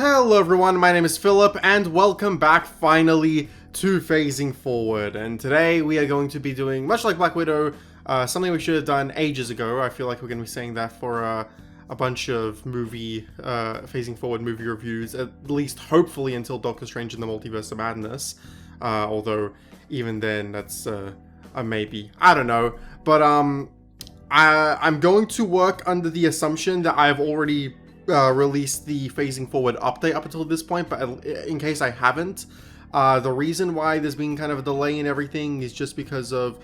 Hello everyone, my name is Philip, and welcome back finally to Phasing Forward. And today we are going to be doing, much like Black Widow, something we should have done ages ago. I feel like we're going to be saying that for a bunch of Phasing Forward movie reviews, at least hopefully until Doctor Strange in the Multiverse of Madness. Although, even then, that's a maybe. I don't know. But I'm going to work under the assumption that I've already released the Phasing Forward update up until this point, but in case I haven't, the reason why there's been kind of a delay in everything is just because of,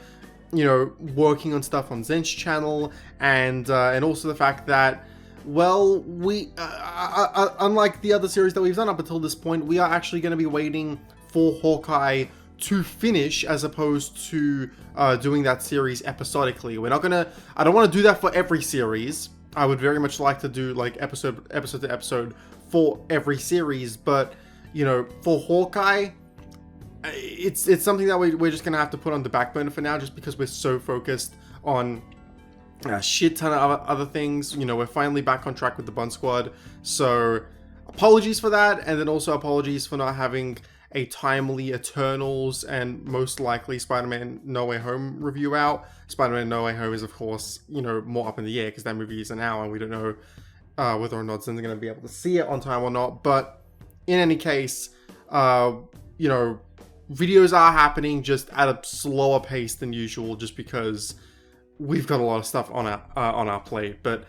you know, working on stuff on Zen's channel, and also the fact that, well, we, unlike the other series that we've done up until this point, we are actually going to be waiting for Hawkeye to finish, as opposed to doing that series episodically. I don't want to do that for every series. I would very much like to do like episode to episode for every series, but you know, for Hawkeye, it's something that we're just gonna have to put on the back burner for now, just because we're so focused on a shit ton of other things. You know, we're finally back on track with the Bun Squad, so apologies for that, and then also apologies for not having a timely Eternals and most likely Spider-Man No Way Home review out. Spider-Man No Way Home is, of course, you know, more up in the air because that movie is an hour and we don't know whether or not Zen's going to be able to see it on time or not. But in any case, you know, videos are happening just at a slower pace than usual, just because we've got a lot of stuff on our plate. But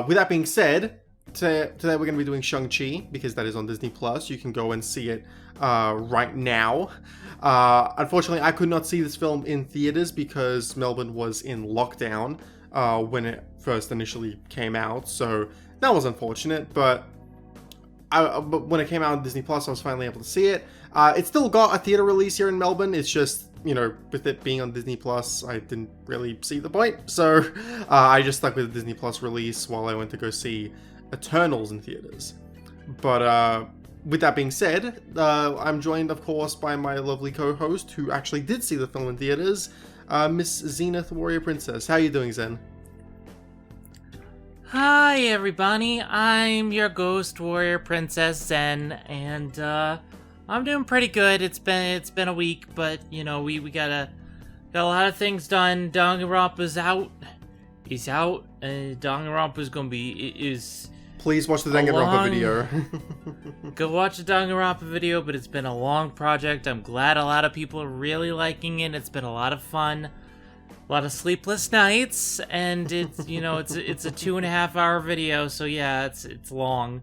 with that being said, today we're going to be doing Shang-Chi, because that is on Disney Plus. You can go and see it right now. Unfortunately, I could not see this film in theaters because Melbourne was in lockdown when it first initially came out, so that was unfortunate. But when it came out on Disney Plus, I was finally able to see it. It still got a theater release here in Melbourne. It's just, you know, with it being on Disney Plus, I didn't really see the point, so I just stuck with the Disney Plus release while I went to go see Eternals in theaters. But with that being said, I'm joined, of course, by my lovely co-host who actually did see the film in theaters, Miss Zenith Warrior Princess. How are you doing, Zen? Hi everybody, I'm your Ghost Warrior Princess Zen, and I'm doing pretty good. It's been a week, but you know, we got a lot of things done. Danganronpa's out. He's out, and Danganronpa's gonna be Please watch the Danganronpa video. Go watch the Danganronpa video, but it's been a long project. I'm glad a lot of people are really liking it. It's been a lot of fun, a lot of sleepless nights, and it's, you know, it's a 2.5 hour video, so yeah, it's long.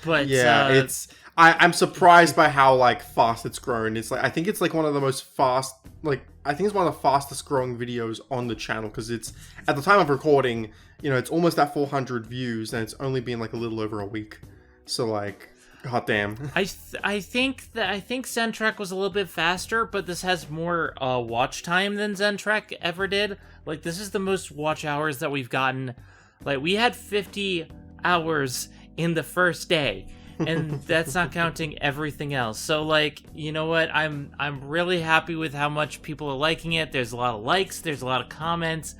But yeah, I'm surprised by how like fast it's grown. It's like, I think it's like one of the most fast, like I think it's one of the fastest growing videos on the channel, because it's, at the time of recording, you know, it's almost at 400 views, and it's only been like a little over a week. So like, hot damn. I think Zentrek was a little bit faster, but this has more watch time than Zentrek ever did. Like, this is the most watch hours that we've gotten. Like, we had 50 hours in the first day, and that's not counting everything else. So like, you know what, I'm really happy with how much people are liking it. There's a lot of likes, there's a lot of comments,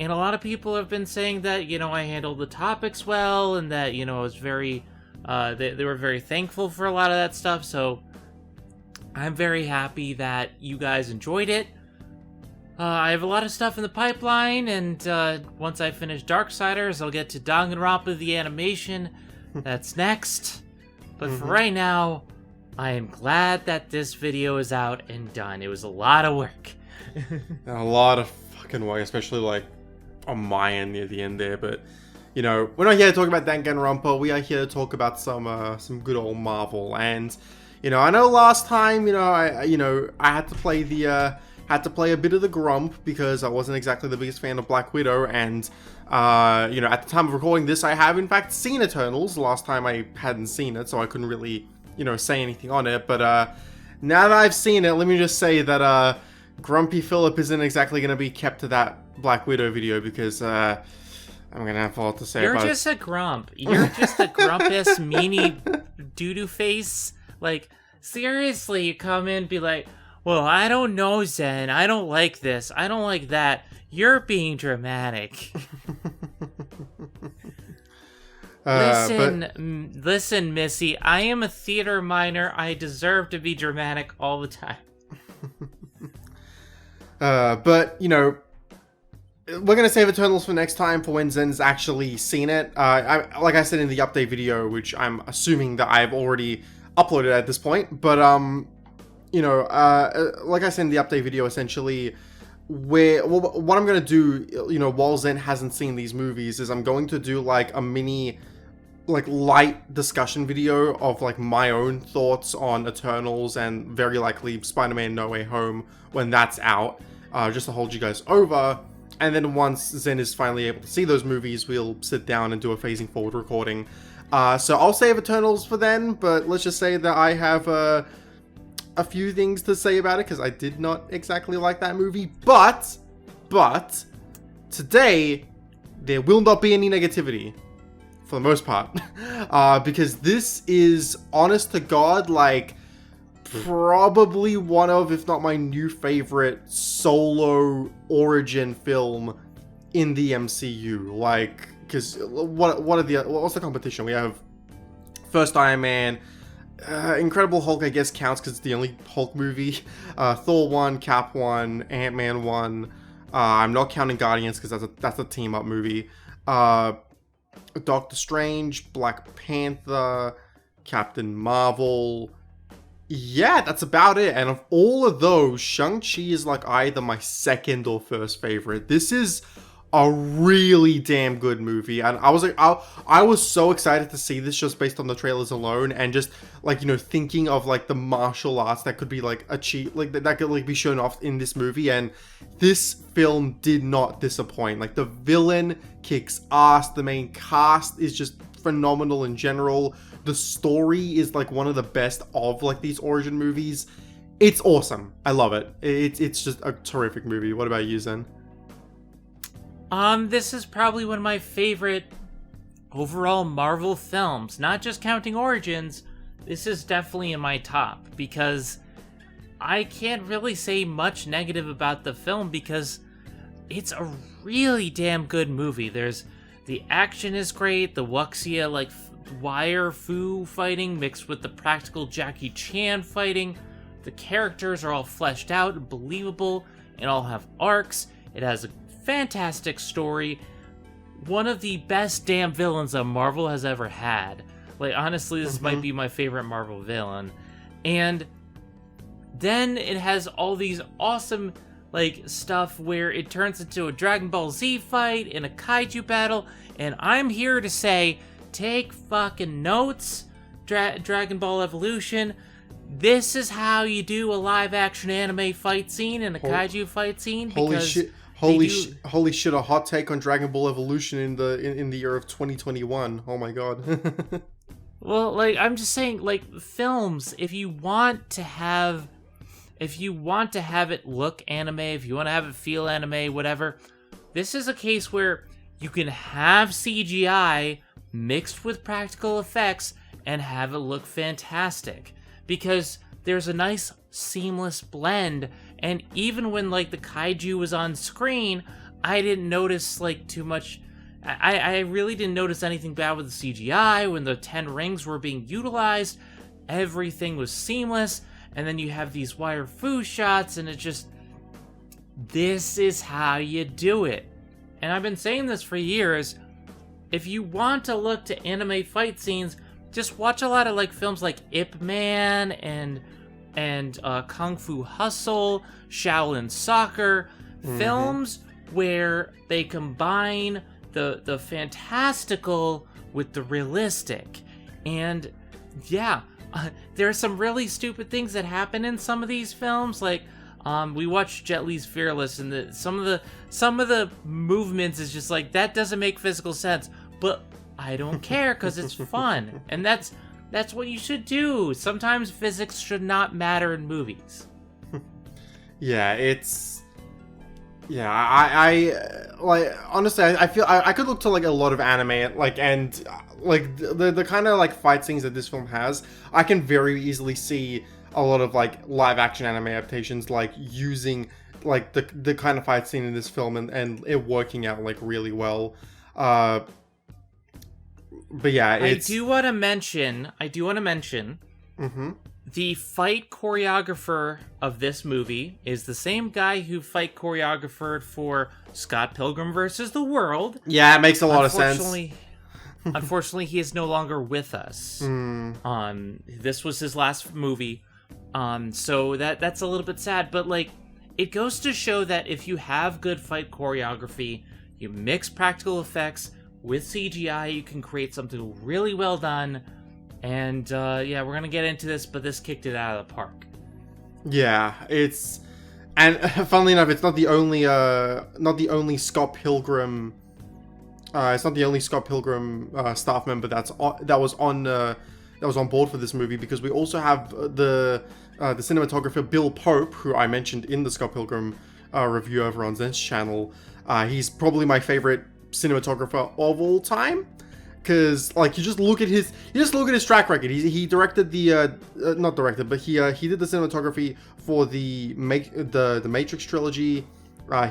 and a lot of people have been saying that, you know, I handled the topics well, and that, you know, I was very they were very thankful for a lot of that stuff. So I'm very happy that you guys enjoyed it. I have a lot of stuff in the pipeline, and once I finish Darksiders, I'll get to Danganronpa the animation. That's next. But for right now, I am glad that this video is out and done. It was a lot of work. A lot of fucking work, especially like on my end near the end there. But you know, we're not here to talk about Danganronpa. We are here to talk about some good old Marvel. And you know, I know last time, I had to play a bit of the grump because I wasn't exactly the biggest fan of Black Widow, and at the time of recording this, I have in fact seen Eternals. Last time I hadn't seen it, so I couldn't really, say anything on it. But now that I've seen it, let me just say that Grumpy Philip isn't exactly going to be kept to that Black Widow video, because I'm going to have a lot to say about it. You're just a grump. You're just a grumpus, meanie doo-doo face. Like, seriously, you come in and be like, well, I don't know, Zen. I don't like this. I don't like that. You're being dramatic. Listen, But listen, Missy. I am a theater minor. I deserve to be dramatic all the time. but you know, we're gonna save Eternals for next time for when Zen's actually seen it. Like I said in the update video, which I'm assuming that I've already uploaded at this point. But you know, like I said in the update video, essentially, what I'm gonna do, you know, while Zen hasn't seen these movies, is I'm going to do like a mini, like light discussion video of like my own thoughts on Eternals and very likely Spider-Man No Way Home when that's out, just to hold you guys over. And then once Zen is finally able to see those movies, we'll sit down and do a phasing forward recording. So I'll save Eternals for then, but let's just say that I have a few things to say about it, because I did not exactly like that movie. But today, there will not be any negativity, for the most part. Because this is, honest to God, like, probably one of, if not my new favorite, solo origin film in the MCU. Like, because what's the competition? We have first Iron Man, Incredible Hulk, I guess counts because it's the only Hulk movie. Thor 1, Cap 1, Ant-Man 1. I'm not counting Guardians because that's a team up movie. Doctor Strange, Black Panther, Captain Marvel. Yeah, that's about it. And of all of those, Shang-Chi is like either my second or first favorite. This is a really damn good movie, and I was like, I was so excited to see this just based on the trailers alone, and just like, you know, thinking of like the martial arts that could be like achieved, like that could like be shown off in this movie. And this film did not disappoint. Like, the villain kicks ass, the main cast is just phenomenal in general, the story is like one of the best of like these origin movies. It's awesome. I love it. It's just a terrific movie. What about you, Zen? This is probably one of my favorite overall Marvel films. Not just counting Origins, this is definitely in my top, because I can't really say much negative about the film because it's a really damn good movie. The action is great, the wuxia like wire fu fighting mixed with the practical Jackie Chan fighting. The characters are all fleshed out and believable and all have arcs. It has a fantastic story. One of the best damn villains that Marvel has ever had. Like, honestly, this might be my favorite Marvel villain. And then it has all these awesome, like, stuff where it turns into a Dragon Ball Z fight and a kaiju battle. And I'm here to say, take fucking notes, Dragon Ball Evolution. This is how you do a live-action anime fight scene and a kaiju fight scene. Holy shit! A hot take on Dragon Ball Evolution in the year of 2021. Oh my god. Well, like, I'm just saying, like, films, if you want to have it look anime, if you want to have it feel anime, whatever, this is a case where you can have CGI mixed with practical effects and have it look fantastic, because there's a nice seamless blend. And even when like the kaiju was on screen, I didn't notice like too much. I really didn't notice anything bad with the CGI. When the 10 rings were being utilized, everything was seamless. And then you have these wire fu shots, and it just, this is how you do it. And I've been saying this for years. If you want to look to anime fight scenes, just watch a lot of like films like Ip Man and Kung Fu Hustle, Shaolin Soccer, films where they combine the fantastical with the realistic. And yeah, there are some really stupid things that happen in some of these films. Like, we watched Jet Li's Fearless, and some of the movements is just like, that doesn't make physical sense, but I don't care because it's fun, and that's what you should do. Sometimes physics should not matter in movies. I like, honestly, I feel I could look to like a lot of anime, like, and like the kind of like fight scenes that this film has, I can very easily see a lot of like live action anime adaptations like using like the kind of fight scene in this film and it working out like really well. But yeah, it's... I do want to mention Mm-hmm. the fight choreographer of this movie is the same guy who fight choreographed for Scott Pilgrim vs. the World. Yeah, it makes a lot of sense. Unfortunately, he is no longer with us. This was his last movie. So that's a little bit sad, but like, it goes to show that if you have good fight choreography, you mix practical effects with CGI, you can create something really well done. And yeah, we're gonna get into this, but this kicked it out of the park. Yeah, it's... And funnily enough, it's not the only Scott Pilgrim... it's not the only Scott Pilgrim staff member that was on board for this movie, because we also have the cinematographer Bill Pope, who I mentioned in the Scott Pilgrim review over on Zen's channel. He's probably my favorite cinematographer of all time, because like you just look at his track record. He directed the not directed, but he did the cinematography for the Matrix trilogy.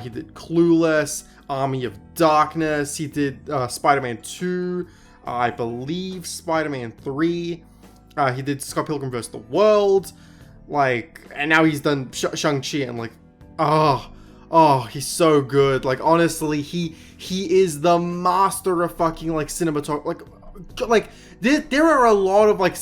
He did Clueless, Army of Darkness. He did Spider-Man 2, I believe Spider-Man 3. He did Scott Pilgrim vs. the World, like, and now he's done Shang-Chi, and like, he's so good. Like, honestly, he is the master of fucking like cinematography. Like there are a lot of like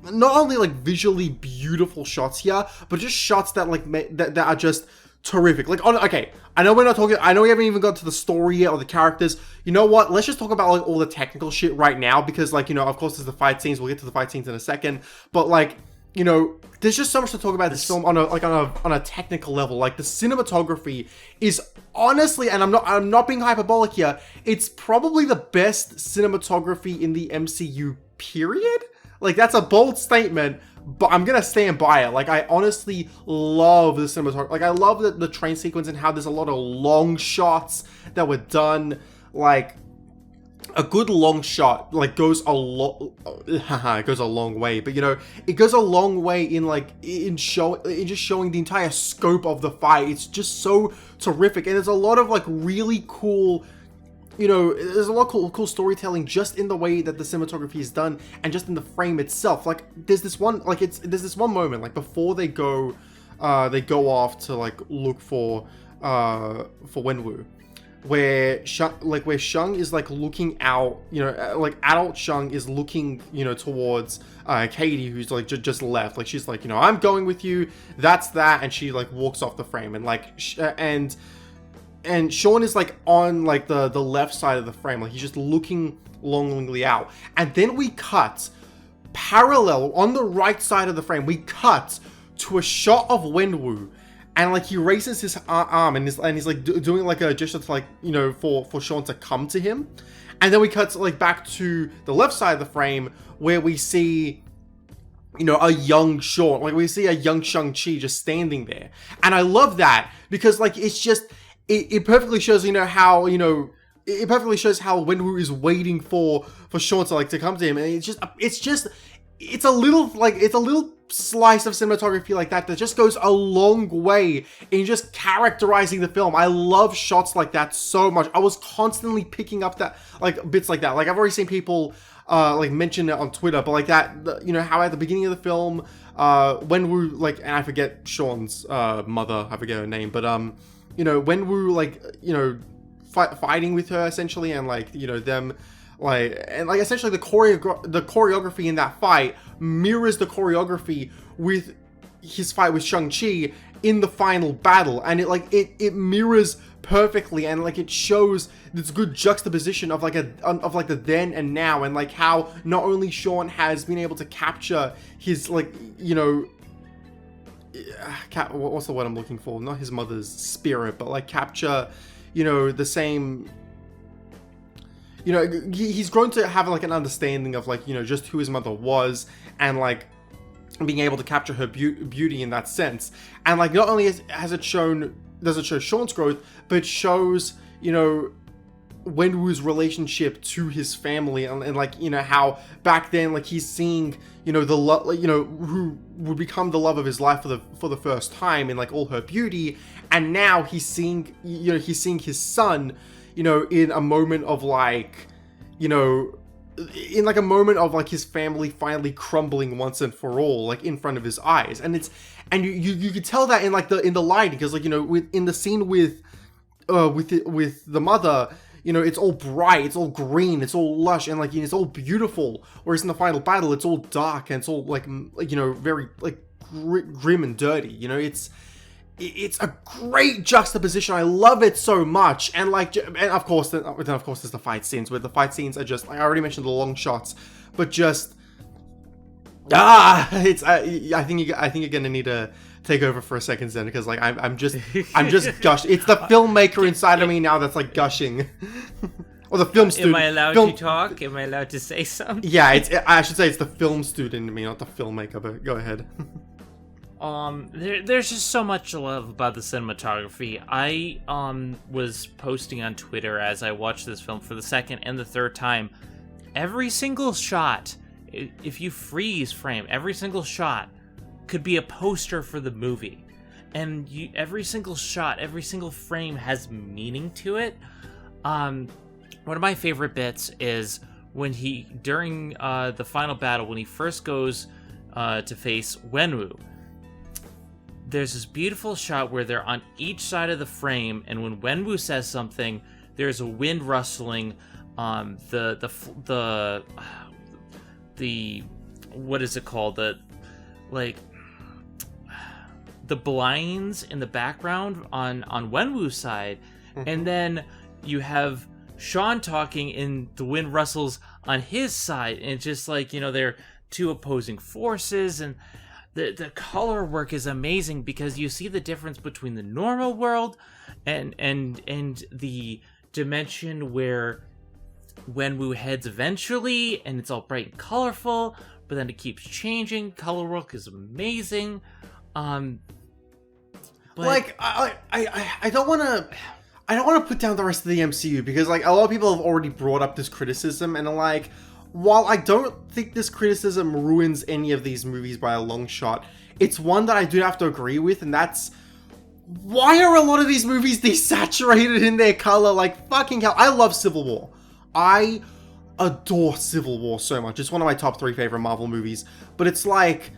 not only like visually beautiful shots here, but just shots that like that are just terrific. Like, okay, I know we haven't even got to the story yet or the characters. You know what? Let's just talk about like all the technical shit right now, because like, you know, of course there's the fight scenes. We'll get to the fight scenes in a second, but like, you know, there's just so much to talk about this film on a technical level. Like, the cinematography is honestly, and I'm not being hyperbolic here, it's probably the best cinematography in the MCU period. Like, that's a bold statement, but I'm gonna stand by it. Like, I honestly love the cinematography. Like, I love the train sequence and how there's a lot of long shots that were done. Like, a good long shot like goes a lot. It goes a long way, but you know, it goes a long way in just showing the entire scope of the fight. It's just so terrific, and there's a lot of like really cool. You know, there's a lot of cool storytelling just in the way that the cinematography is done, and just in the frame itself. Like, there's this one moment like before they go off to like look for Wenwu, where Shang is like looking out, you know, like adult Shang is looking, you know, towards Katie, who's like just left. Like, she's like, you know, I'm going with you. That's that, and she like walks off the frame, and like and Sean is like on like the left side of the frame, like he's just looking longingly out. And then we cut parallel on the right side of the frame. We cut to a shot of Wenwu, and like he raises his arm and he's like doing like a gesture to like, you know, for Sean to come to him. And then we cut like back to the left side of the frame where we see, you know, a young Sean, like we see a young Shang-Chi just standing there. And I love that because like it's just it perfectly shows, you know, how, you know, it perfectly shows how Wenwu is waiting for Sean to like to come to him. And it's a little slice of cinematography like that just goes a long way in just characterizing the film. I love shots like that so much. I was constantly picking up that like bits like that. Like, I've already seen people like mention it on Twitter, but like that, you know, how at the beginning of the film, Wenwu, like, and I forget Sean's mother, I forget her name, but you know, Wenwu, like, you know, fighting with her essentially, and like, you know, them like, and like essentially the choreography in that fight mirrors the choreography with his fight with Shang-Chi in the final battle, and it mirrors perfectly, and like it shows this good juxtaposition of like the then and now, and like how not only Sean has been able to capture his, like, you know, what's the word I'm looking for? Not his mother's spirit, but like capture, you know, the same, you know, he's grown to have like an understanding of like, you know, just who his mother was, and like being able to capture her beauty in that sense. And like, not only does it show Sean's growth, but it shows, you know, Wenwu's relationship to his family, and like, you know, how back then, like, he's seeing, you know, the love, you know, who would become the love of his life for the first time in like all her beauty, and now he's seeing his son, you know, in a moment of like, you know, in like a moment of like his family finally crumbling once and for all, like in front of his eyes. And you could tell that in like in the lighting, because like, you know, in the scene with the mother, you know, it's all bright, it's all green, it's all lush, and like, you know, it's all beautiful. Whereas in the final battle, it's all dark and it's all like you know, very like grim and dirty. You know, it's a great juxtaposition. I love it so much. And like, and of course, then of course there's the fight scenes, where the fight scenes are just, like I already mentioned, the long shots, but just it's I think you're gonna need to take over for a second, Zen, because like I'm just gushing. It's the filmmaker inside of me now that's like gushing. Or the film student. Am I allowed to talk? Am I allowed to say something? Yeah, I should say it's the film student in me, not the filmmaker, but go ahead. There's just so much to love about the cinematography. I was posting on Twitter as I watched this film for the second and the third time. Every single shot, if you freeze frame, every single shot could be a poster for the movie. And every single shot, every single frame has meaning to it. One of my favorite bits is when during the final battle, when he first goes to face Wenwu. There's this beautiful shot where they're on each side of the frame, and when Wenwu says something, there's a wind rustling. The what is it called? The blinds in the background on Wenwu's side, and then you have Sean talking, and the wind rustles on his side, and it's just like, you know, they're two opposing forces, and the color work is amazing because you see the difference between the normal world and the dimension where Wenwu heads eventually, and it's all bright and colorful, but then it keeps changing. Color work is amazing. But like I don't want to put down the rest of the MCU, because like a lot of people have already brought up this criticism, and like, while I don't think this criticism ruins any of these movies by a long shot, it's one that I do have to agree with, and that's, why are a lot of these movies desaturated in their color? Like, fucking hell. I love Civil War. I adore Civil War so much. It's one of my top 3 favorite Marvel movies. But it's like,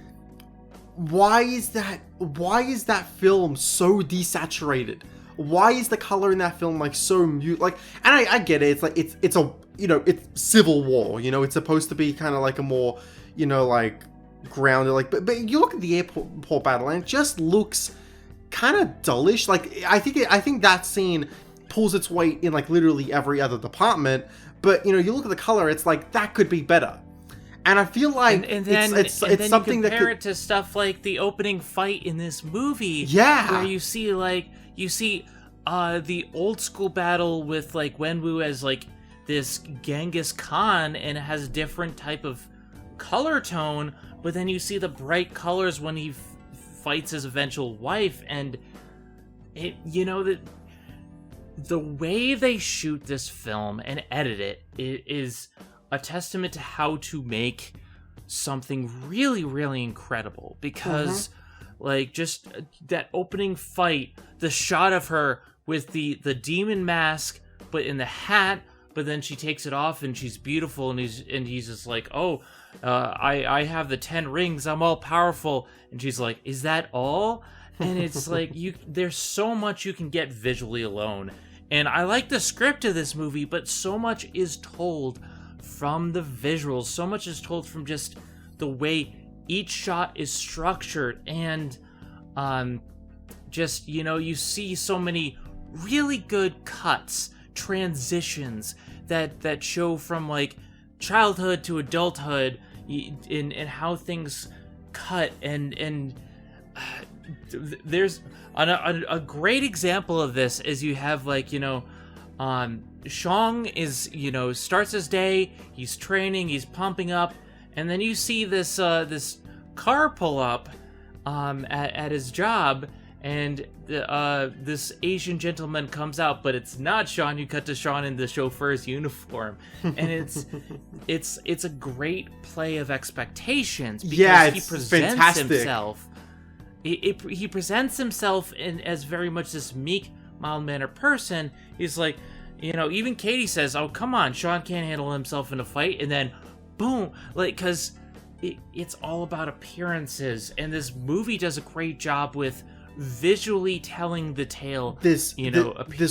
why is that film so desaturated? Why is the color in that film like so mute? Like, and I get it. It's like, it's a, you know, it's Civil War, you know, it's supposed to be kind of like a more, you know, like grounded, like, but you look at the airport battle and it just looks kind of dullish. Like, I think that scene pulls its weight in like literally every other department, but you know, you look at the color, it's like, that could be better. And I feel like it's something that compare it to stuff like the opening fight in this movie, where you see the old school battle with like Wenwu as like this Genghis Khan, and it has a different type of color tone, but then you see the bright colors when he fights his eventual wife, and it, you know, that the way they shoot this film and edit it is a testament to how to make something really, really incredible, because like, just that opening fight, the shot of her with the demon mask but in the hat, but then she takes it off and she's beautiful, and he's just like, oh, I have the 10 rings, I'm all powerful, and she's like, is that all? And it's like, there's so much you can get visually alone, and I like the script of this movie, but so much is told from the visuals, so much is told from just the way each shot is structured, and just, you know, you see so many really good cuts, transitions that show from like childhood to adulthood, in how things cut, and there's a great example of this is you have like, you know, Shang is, you know, starts his day, he's training, he's pumping up, and then you see this this car pull up at his job, and this Asian gentleman comes out, but it's not Sean. You cut to Sean in the chauffeur's uniform, and it's a great play of expectations, because he presents himself. He presents himself as very much this meek, mild-mannered person. He's like, You know, even Katie says, "Oh, come on, Sean can't handle himself in a fight," and then, boom, like, because it's all about appearances, and this movie does a great job with visually telling the tale. There's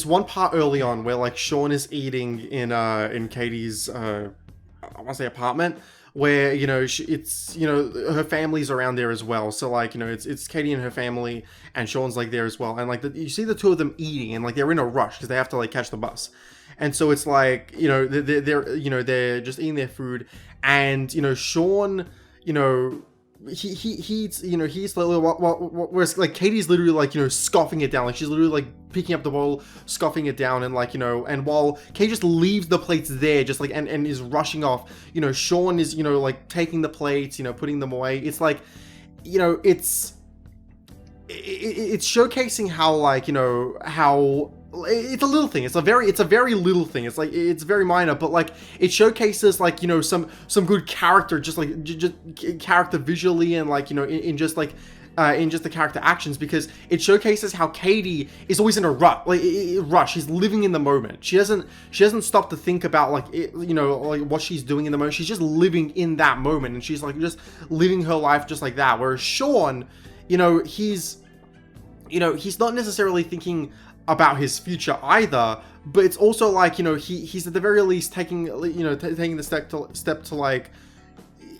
one part early on where like Sean is eating in Katie's I want to say apartment, where it's her family's around there as well, so like it's Katie and her family, and Sean's like there as well, and like you see the two of them eating, and like they're in a rush because they have to like catch the bus, and so it's like they're just eating their food, and Sean he eats he's whereas like Katie's literally like scoffing it down, like she's literally like picking up the bowl, scoffing it down, and like and while Katie just leaves the plates there just like and is rushing off, Sean is like taking the plates, putting them away. It's like it's showcasing how like how it's a little thing. It's a very little thing. It's like it's very minor, but like it showcases like some good character, just character visually, and like in just the character actions, because it showcases how Katie is always in a rush. She's living in the moment. She doesn't stop to think about like like what she's doing in the moment. She's just living in that moment, and she's like just living her life just like that. Whereas Sean, he's not necessarily thinking about his future either, but it's also like he's at the very least taking taking the step to like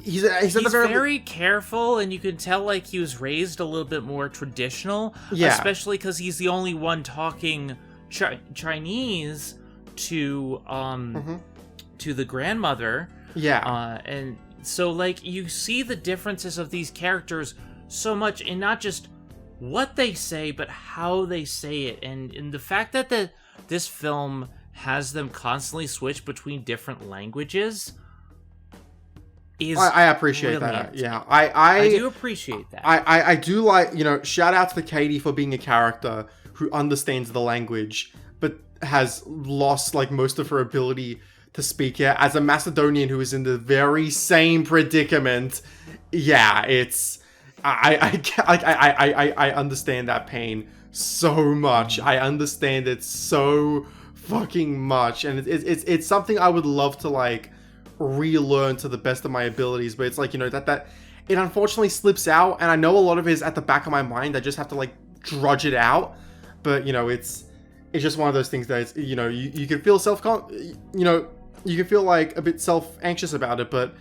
he's very careful, and you can tell like he was raised a little bit more traditional, especially because he's the only one talking Chinese to the grandmother, and so like you see the differences of these characters so much, and not just what they say, but how they say it, and the fact that this film has them constantly switch between different languages is I appreciate brilliant. that. Yeah, I do appreciate that. I do like shout out to Katie for being a character who understands the language but has lost like most of her ability to speak it. As a Macedonian who is in the very same predicament, it's I understand that pain so much. I understand it so fucking much, and it's something I would love to like relearn to the best of my abilities. But it's like that it unfortunately slips out, and I know a lot of it is at the back of my mind. I just have to like drudge it out. But it's just one of those things that it's, you can feel you can feel like a bit self-anxious about it, but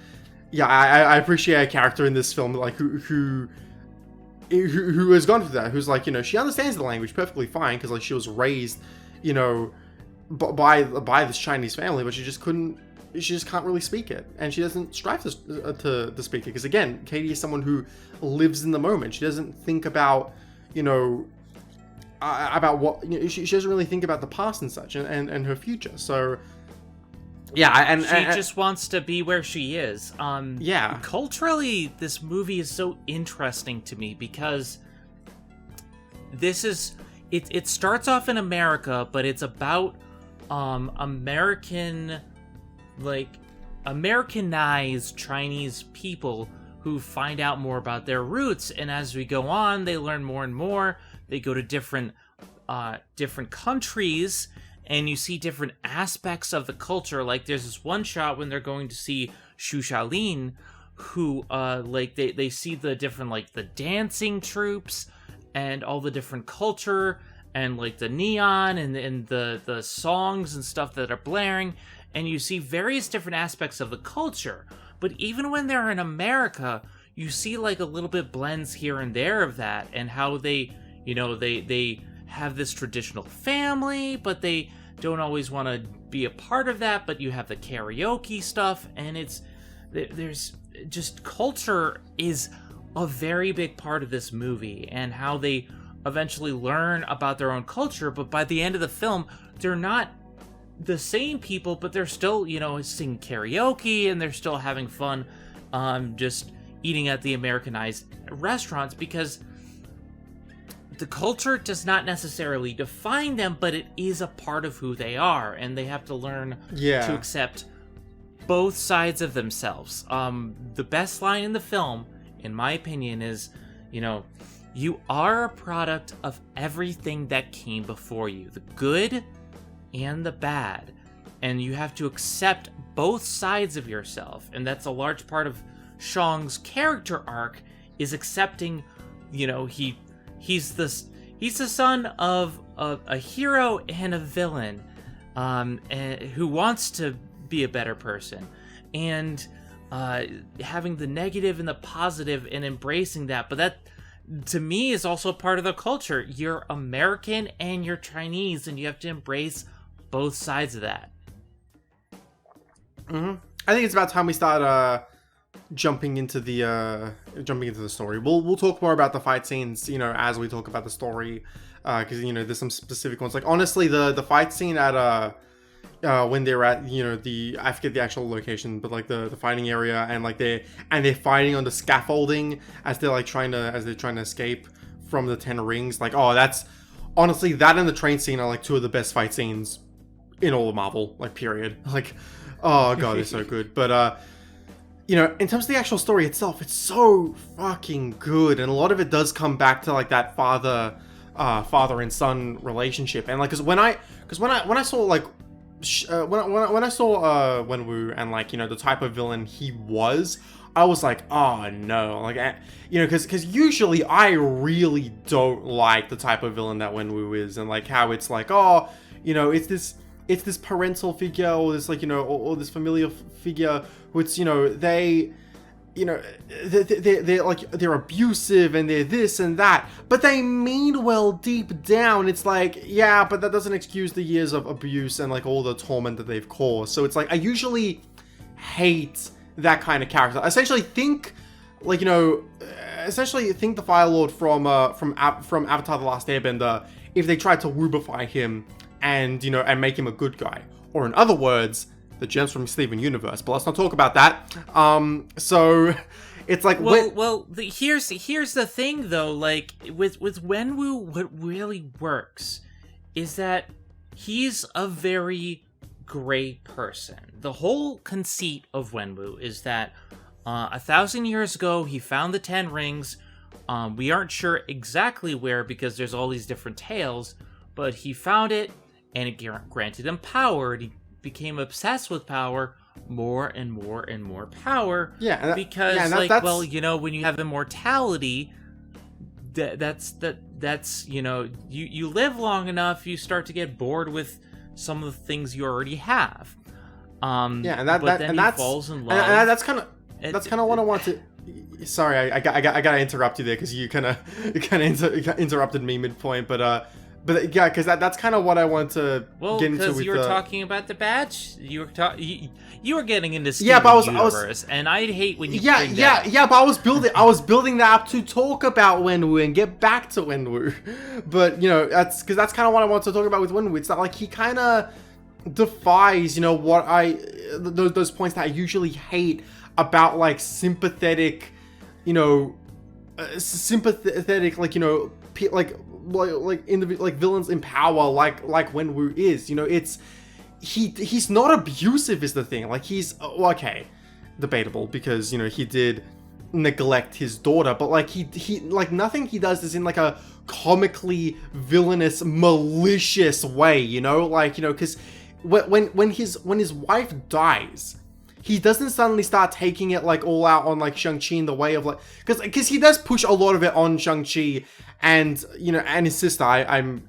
yeah, I appreciate a character in this film like who has gone through that, who's like she understands the language perfectly fine because like she was raised by this Chinese family, but she just can't really speak it, and she doesn't strive to speak it because again, Katie is someone who lives in the moment. She doesn't think about about what she doesn't really think about the past and such and her future. So yeah, she just wants to be where she is. Culturally, this movie is so interesting to me because it starts off in America, but it's about Americanized Chinese people who find out more about their roots, and as we go on, they learn more and more. They go to different countries, and you see different aspects of the culture. Like there's this one shot when they're going to see Xu Xiaolin, who they see the different like the dancing troops and all the different culture and like the neon and the songs and stuff that are blaring, and you see various different aspects of the culture. But even when they're in America, you see like a little bit blends here and there of that, and how they they have this traditional family, but they don't always want to be a part of that. But you have the karaoke stuff, and there's just culture is a very big part of this movie, and how they eventually learn about their own culture. But by the end of the film, they're not the same people, but they're still singing karaoke, and they're still having fun just eating at the Americanized restaurants, because the culture does not necessarily define them, but it is a part of who they are, and they have to learn to accept both sides of themselves. The best line in the film, in my opinion, is, you are a product of everything that came before you. The good and the bad, and you have to accept both sides of yourself. And that's a large part of Shang's character arc, is accepting, he's the son of a hero and a villain, who wants to be a better person, and having the negative and the positive and embracing that. But that, to me, is also part of the culture. You're American and you're Chinese, and you have to embrace both sides of that. Mm-hmm. I think it's about time we start jumping into the story. We'll talk more about the fight scenes, as we talk about the story, because there's some specific ones. Like, honestly, the fight scene at when they're at I forget the actual location, but like the fighting area, and like they're fighting on the scaffolding as they're trying to escape from the 10 rings. Like, oh, that's honestly, that and the train scene are like two of the best fight scenes in all of Marvel, like, period. Like, oh god, they're so good. But in terms of the actual story itself, it's so fucking good, and a lot of it does come back to like that father and son relationship. And like, because when I saw like when I saw Wenwu and like the type of villain he was, I was like, oh no, like, because usually I really don't like the type of villain that Wenwu is, and like how it's like, oh, it's this parental figure, or this like or this familiar figure who it's they're abusive and they're this and that, but they mean well deep down. It's like, yeah, but that doesn't excuse the years of abuse and like all the torment that they've caused. So it's like, I usually hate that kind of character. Essentially think the Fire Lord from Avatar: The Last Airbender, if they tried to woobify him and and make him a good guy, or in other words, the Gems from Steven Universe. But let's not talk about that. So it's like, here's the thing though. Like with Wenwu, what really works is that he's a very great person. The whole conceit of Wenwu is that 1,000 years ago he found the 10 rings. We aren't sure exactly where, because there's all these different tales, but he found it, and it granted him power, and he became obsessed with power, more and more and more power. Yeah, because when you have immortality, that's you live long enough, you start to get bored with some of the things you already have. He falls in love. And that's kind of what I want to. Sorry, I gotta interrupt you there, because you kind of interrupted me midpoint, but yeah, because that's kind of what I want to get into. Because you were talking about the badge, you were getting into Steven Universe, and I hate when you bring that up. But I was building that up to talk about Wenwu and get back to Wenwu, but that's because that's kind of what I want to talk about with Wenwu. It's not like he kind of defies those points that I usually hate about like sympathetic like villains in power, like Wenwu is. It's he's not abusive is the thing. Like, he's okay, debatable, because he did neglect his daughter, but like he like nothing he does is in like a comically villainous, malicious way. Because when his wife dies, he doesn't suddenly start taking it like all out on like Shang-Chi in the way of like, because he does push a lot of it on Shang-Chi and and his sister. I'm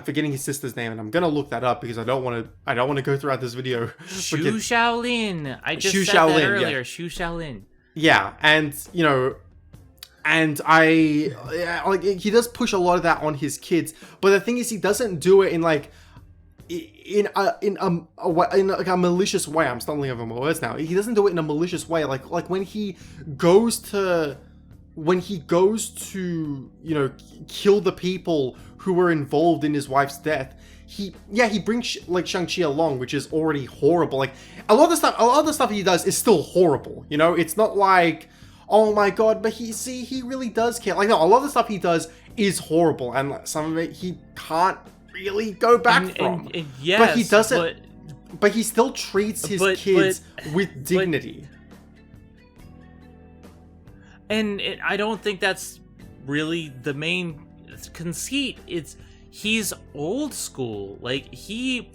forgetting his sister's name, and I'm gonna look that up because I don't want to go throughout this video. Shu Shaolin. I just said that earlier. Yeah. Shu Shaolin. Yeah, and like he does push a lot of that on his kids, but the thing is, he doesn't do it in like in a malicious way. I'm stumbling over my words now. He doesn't do it in a malicious way. Like when he goes to kill the people who were involved in his wife's death, he brings like Shang-Chi along, which is already horrible. Like a lot of the stuff he does is still horrible. It's not like, oh my god, but he really does care. Like, no, a lot of the stuff he does is horrible, and some of it he can't really go back from. Yes, but he doesn't. But he still treats his kids with dignity. And I don't think that's really the main conceit. It's he's old school. Like he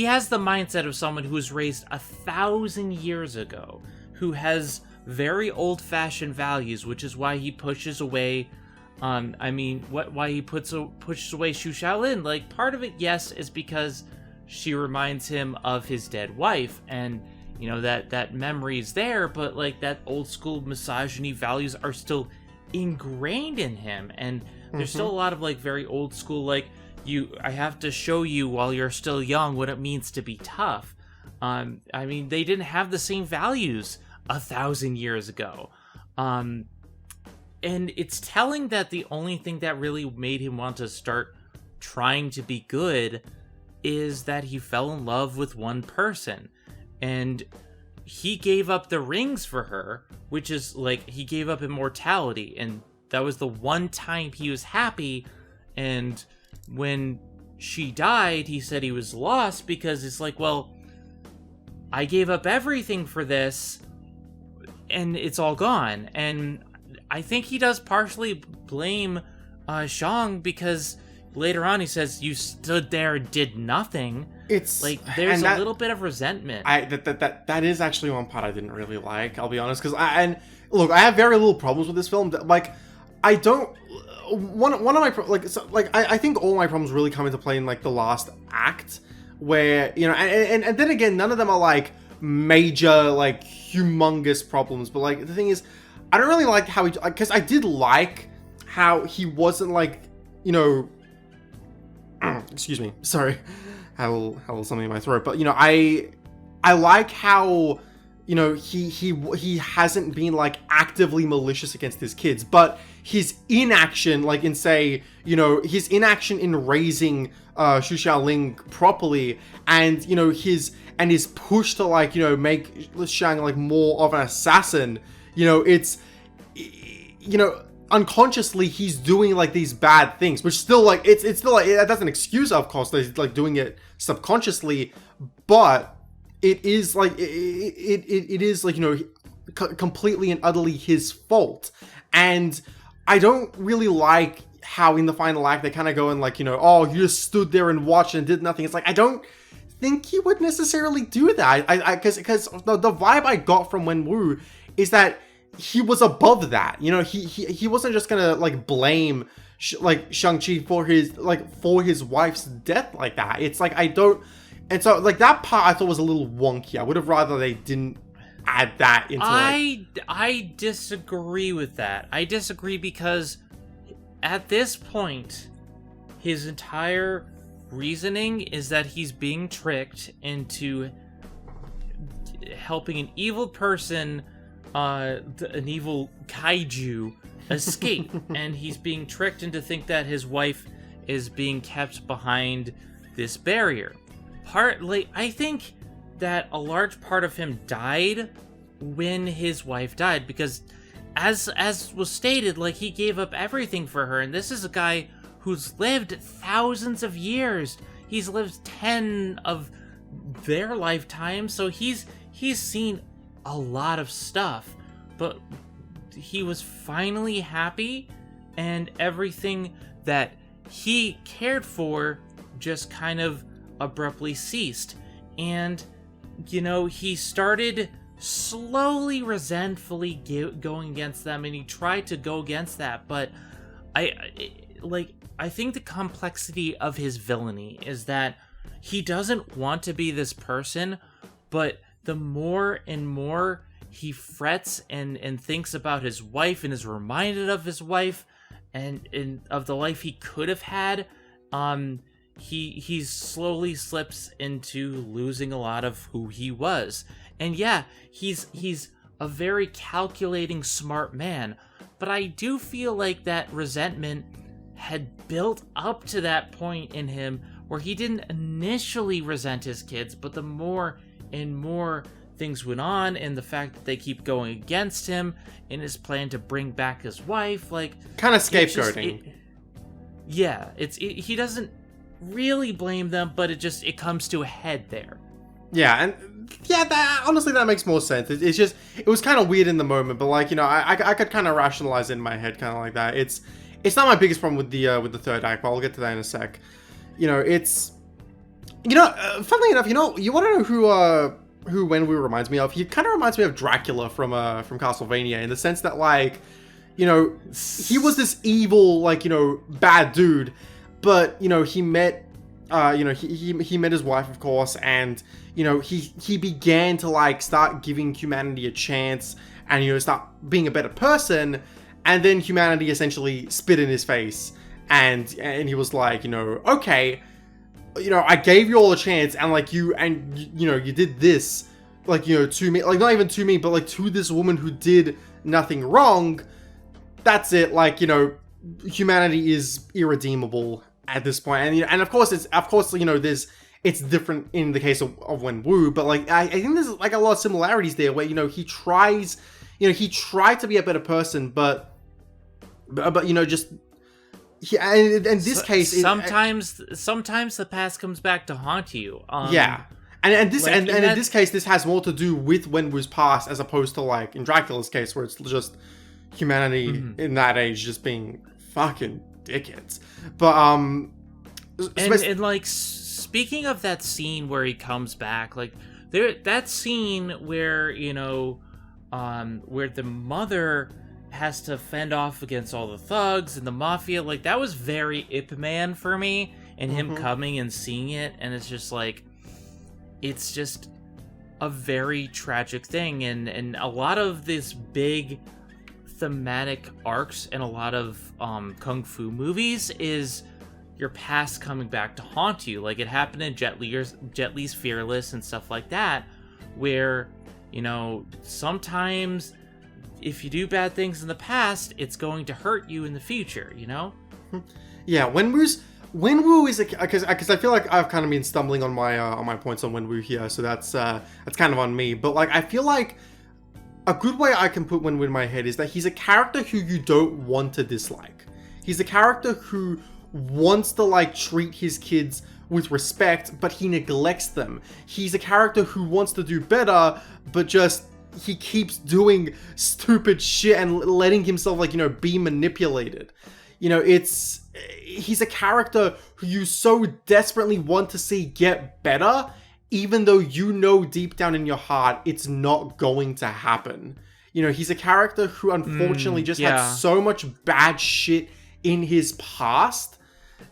has the mindset of someone who was raised 1,000 years ago, who has very old-fashioned values, which is why he pushes away why he pushes away Xu Shaolin. Like, part of it, yes, is because she reminds him of his dead wife, and that memory's there, but like that old school misogyny values are still ingrained in him, and there's still a lot of like very old school, like, I have to show you while you're still young what it means to be tough. They didn't have the same values 1,000 years ago. And it's telling that the only thing that really made him want to start trying to be good is that he fell in love with one person. And he gave up the rings for her, which is like, he gave up immortality. And that was the one time he was happy. And when she died, he said he was lost, because it's like, well, I gave up everything for this, and it's all gone. And I think he does partially blame Shang, because later on he says, you stood there and did nothing. It's like, there's a little bit of resentment. That is actually one part I didn't really like, I'll be honest, because I have very little problems with this film. Like, I don't, one of my I think all my problems really come into play in like the last act, where and then again, none of them are like major, like humongous problems, but like the thing is, I don't really like how because I did like how he wasn't like, excuse me, sorry, had a little something in my throat, but I like how he hasn't been like actively malicious against his kids, but his inaction, like in say, his inaction in raising Xu Xiaoling properly, and his push to like make Shang like more of an assassin, it's unconsciously he's doing like these bad things, which still like it's still like, that doesn't excuse, of course, that he's like doing it subconsciously, but it is like it is like completely and utterly his fault. And I don't really like how in the final act they kind of go and like, oh, you just stood there and watched and did nothing. It's like, I don't think he would necessarily do that. Because the vibe I got from Wenwu is that he was above that. He wasn't just gonna like blame like Shang-Chi for his wife's death like that. It's like, I don't. And so like that part I thought was a little wonky. I would have rather they didn't add that into I disagree with that. I disagree because at this point, his entire reasoning is that he's being tricked into helping an evil person, an evil kaiju, escape. And he's being tricked into think that his wife is being kept behind this barrier. I think that a large part of him died when his wife died, because as was stated, like, he gave up everything for her, and this is a guy who's lived thousands of years. He's lived 10 of their lifetime, so he's seen a lot of stuff, but he was finally happy, and everything that he cared for just kind of abruptly ceased. And he started slowly, resentfully going against them, and he tried to go against that, but I think the complexity of his villainy is that he doesn't want to be this person, but the more and more he frets and thinks about his wife and is reminded of his wife and of the life he could have had, he slowly slips into losing a lot of who he was. And yeah, he's a very calculating, smart man, but I do feel like that resentment had built up to that point in him where he didn't initially resent his kids, but the more and more things went on, and the fact that they keep going against him in his plan to bring back his wife, like, kind of scapegoating. He doesn't really blame them, but it comes to a head there. Yeah, and honestly, that makes more sense. It's just, it was kind of weird in the moment, but like, I could kind of rationalize it in my head, kind of like that. it's not my biggest problem with the third act, but I'll get to that in a sec. It's funnily enough, you want to know who Wenwu reminds me of? He kind of reminds me of Dracula from Castlevania, in the sense that, like, he was this evil, like, bad dude, but he met he met his wife, of course, and he began to, like, start giving humanity a chance and start being a better person, and then humanity essentially spit in his face, and he was like, okay, I gave you all a chance, and like you did this, like, to me, like, not even to me, but like to this woman who did nothing wrong. That's it. Like, humanity is irredeemable at this point, and of course it's different in the case of Wenwu, but like I think there's like a lot of similarities there, where he tried to be a better person, but just. Yeah, and in this case, sometimes the past comes back to haunt you. Yeah, and in this case, this has more to do with Wenwu's past, as opposed to, like, in Dracula's case, where it's just humanity in that age just being fucking dickheads. But and like, speaking of that scene where he comes back, like, that scene where where the mother has to fend off against all the thugs and the mafia, like, that was very Ip Man for me, and him coming and seeing it, and it's just like, it's just a very tragic thing, and a lot of this big thematic arcs in a lot of kung fu movies is your past coming back to haunt you. Like, it happened in Jet Li's Fearless and stuff like that, where sometimes if you do bad things in the past, it's going to hurt you in the future, Yeah, Wenwu is because I feel like I've kind of been stumbling on my points on Wenwu here, so that's kind of on me. But, like, I feel like a good way I can put Wenwu in my head is that he's a character who you don't want to dislike. He's a character who wants to, like, treat his kids with respect, but he neglects them. He's a character who wants to do better, but just he keeps doing stupid shit and letting himself, like, be manipulated. He's a character who you so desperately want to see get better, even though deep down in your heart it's not going to happen. He's a character who unfortunately had so much bad shit in his past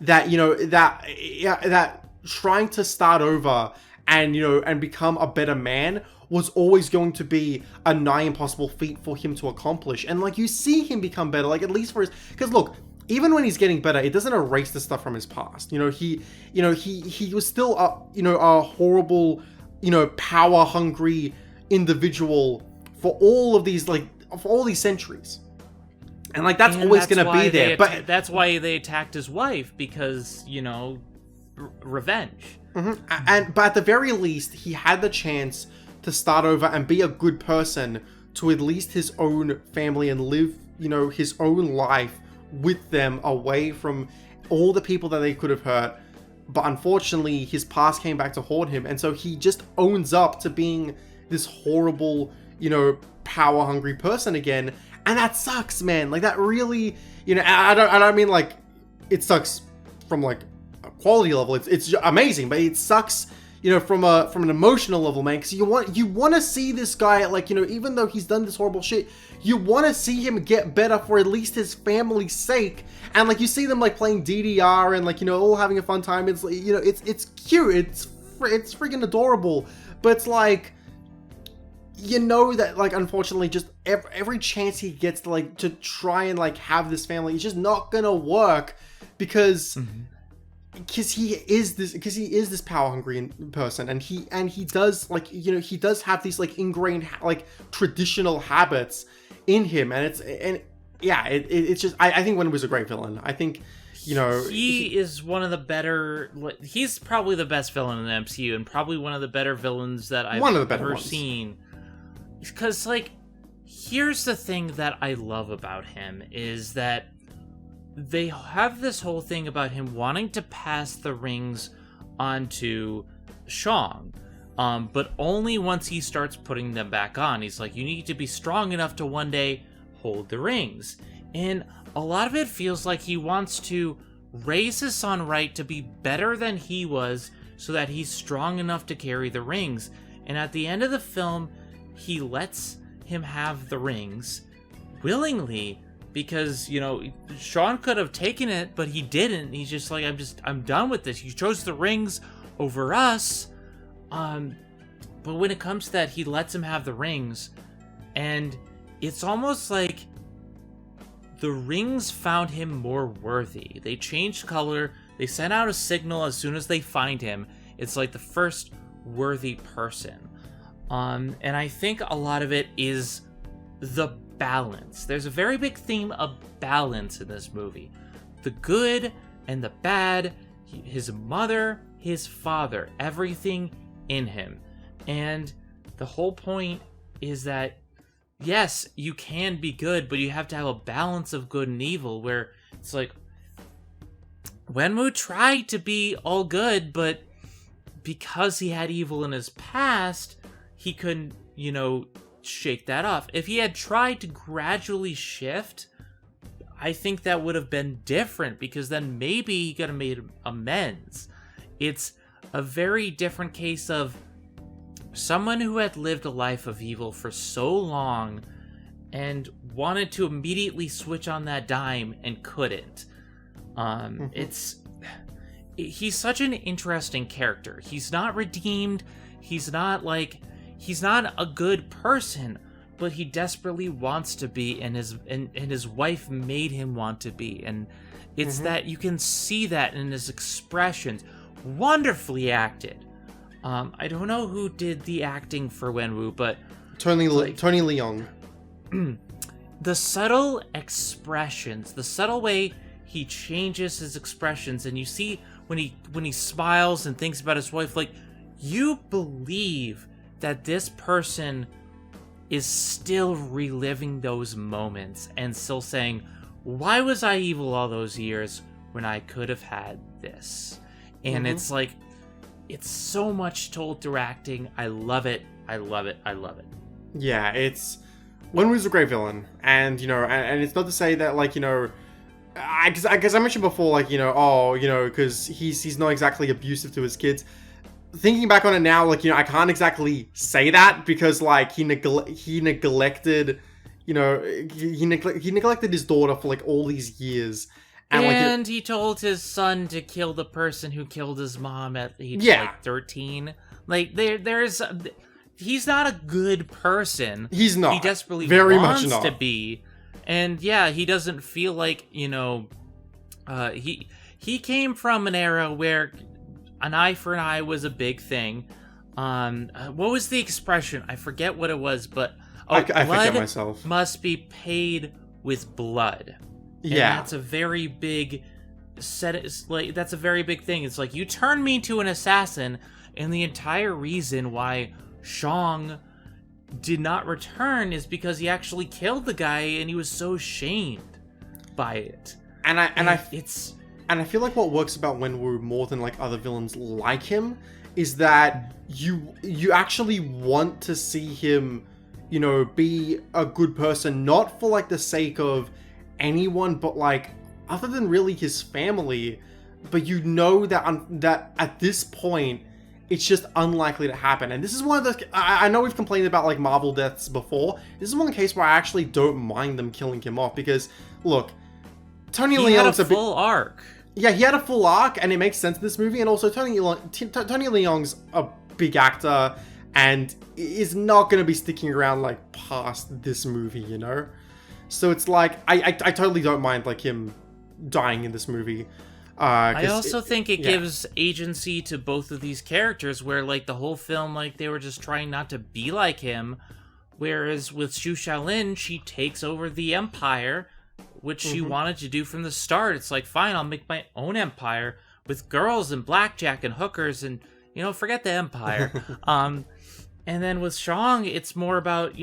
that that trying to start over and become a better man was always going to be a nigh impossible feat for him to accomplish. And, like, you see him become better, like, at least for his, because look, even when he's getting better, it doesn't erase the stuff from his past. He was still a horrible, power hungry individual for all of these, like, for all these centuries. And, like, that's always going to be there. But that's why they attacked his wife, because, revenge. But at the very least, he had the chance to start over and be a good person to at least his own family and live, his own life with them, away from all the people that they could have hurt. But unfortunately, his past came back to haunt him, and so he just owns up to being this horrible, power hungry person again. And that sucks, man. Like, that really, I don't mean, like, it sucks from, like, a quality level. It's amazing, but it sucks, from an emotional level, man, because you want to see this guy, like, even though he's done this horrible shit, you want to see him get better for at least his family's sake. And, like, you see them, like, playing DDR and, like, all having a fun time. It's like, it's cute, it's freaking adorable, but it's like, that, like, unfortunately, just every chance he gets to, like, to try and, like, have this family, it's just not gonna work, because he is this power hungry person, and he does, like, he does have these, like, ingrained, like, traditional habits in him, and it's just I think Wenwu was a great villain. I think he is one of the better, he's probably the best villain in the MCU, and probably one of the better villains that I've ever seen, because, like, here's the thing that I love about him is that they have this whole thing about him wanting to pass the rings onto Shang, but only once he starts putting them back on. He's like, you need to be strong enough to one day hold the rings. And a lot of it feels like he wants to raise his son right to be better than he was so that he's strong enough to carry the rings. And at the end of the film, he lets him have the rings willingly because, Sean could have taken it, but he didn't. He's just like, I'm done with this. You chose the rings over us. But when it comes to that, he lets him have the rings. And it's almost like the rings found him more worthy. They changed color. They sent out a signal as soon as they find him. It's like the first worthy person. And I think a lot of it is the balance. There's a very big theme of balance in this movie. The good and the bad, his mother, his father, everything in him. And the whole point is that, yes, you can be good, but you have to have a balance of good and evil, where it's like, Wenwu tried to be all good, but because he had evil in his past, he couldn't, shake that off. If he had tried to gradually shift, I think that would have been different, because then maybe he could have made amends. It's a very different case of someone who had lived a life of evil for so long and wanted to immediately switch on that dime and couldn't. He's such an interesting character. He's not redeemed. He's not a good person, but he desperately wants to be, and his wife made him want to be. And it's that you can see that in his expressions. Wonderfully acted. I don't know who did the acting for Wenwu, but Tony Leung. The subtle expressions, the subtle way he changes his expressions, and you see when he smiles and thinks about his wife, like, you believe that this person is still reliving those moments and still saying, why was I evil all those years when I could have had this? And it's like, it's so much told through acting. I love it. I love it. I love it. Yeah, Wenwu's a great villain, and and it's not to say that, like, I guess I mentioned before, like, because he's not exactly abusive to his kids. Thinking back on it now, like, I can't exactly say that, because, like, he neglected his daughter for, like, all these years. And he told his son to kill the person who killed his mom at age, 13. Like, he's not a good person. He's not. He desperately Very wants much not. to be. And yeah, he doesn't feel like, he came from an era where an eye for an eye was a big thing. What was the expression? I forget what it was, but I forget myself. Must be paid with blood. Yeah, and that's a very big that's a very big thing. It's like, you turn me to an assassin, and the entire reason why Shang did not return is because he actually killed the guy, and he was so shamed by it. And I feel like what works about Wenwu more than, like, other villains like him is that you actually want to see him, be a good person, not for, like, the sake of anyone, but, like, other than really his family. But that at this point, it's just unlikely to happen. And this is one of the... I know we've complained about, like, Marvel deaths before. This is one case where I actually don't mind them killing him off, because, look, Tony Leung's a full arc. Yeah, he had a full arc, and it makes sense in this movie. And also, Tony Leung's a big actor, and is not going to be sticking around, like, past this movie, So it's like, I totally don't mind, like, him dying in this movie. I also think it gives agency to both of these characters, where, like, the whole film, like, they were just trying not to be like him, whereas with Xu Xiaolin, she takes over the empire, which she wanted to do from the start. It's like, fine, I'll make my own empire with girls and blackjack and hookers and, forget the empire. And then with Shang, it's more about,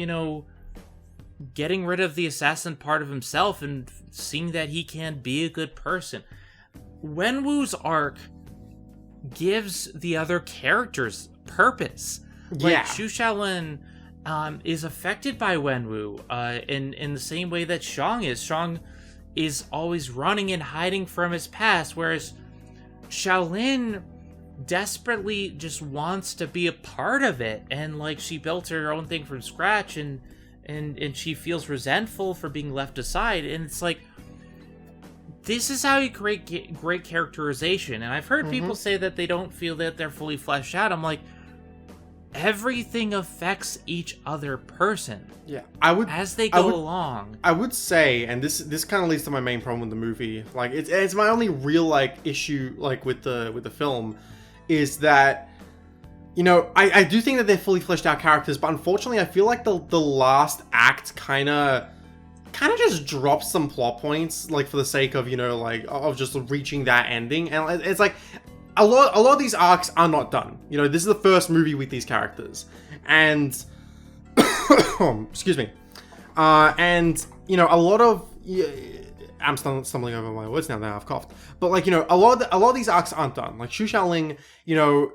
getting rid of the assassin part of himself and seeing that he can be a good person. Wenwu's arc gives the other characters purpose. Like, Xu Xiaolin is affected by Wenwu in the same way that Shang is. Shang is always running and hiding from his past, whereas Shaolin desperately just wants to be a part of it, and like she built her own thing from scratch, and she feels resentful for being left aside, and it's like, this is how you create great characterization. And I've heard people say that they don't feel that they're fully fleshed out. I'm like, everything affects each other person. Yeah, as they go along. I would say, and this kind of leads to my main problem with the movie. Like, it's my only real like issue like with the film, is that, you know, I do think that they're fully fleshed out characters, but unfortunately I feel like the last act kind of just drops some plot points, like for the sake of, you know, like of just reaching that ending. And it's like a lot of these arcs are not done. You know, this is the first movie with these characters, and excuse me, and you know, a lot of I'm stumbling over my words now that I've coughed. But like, you know, a lot of these arcs aren't done. Like Xu Xiaoling, you know,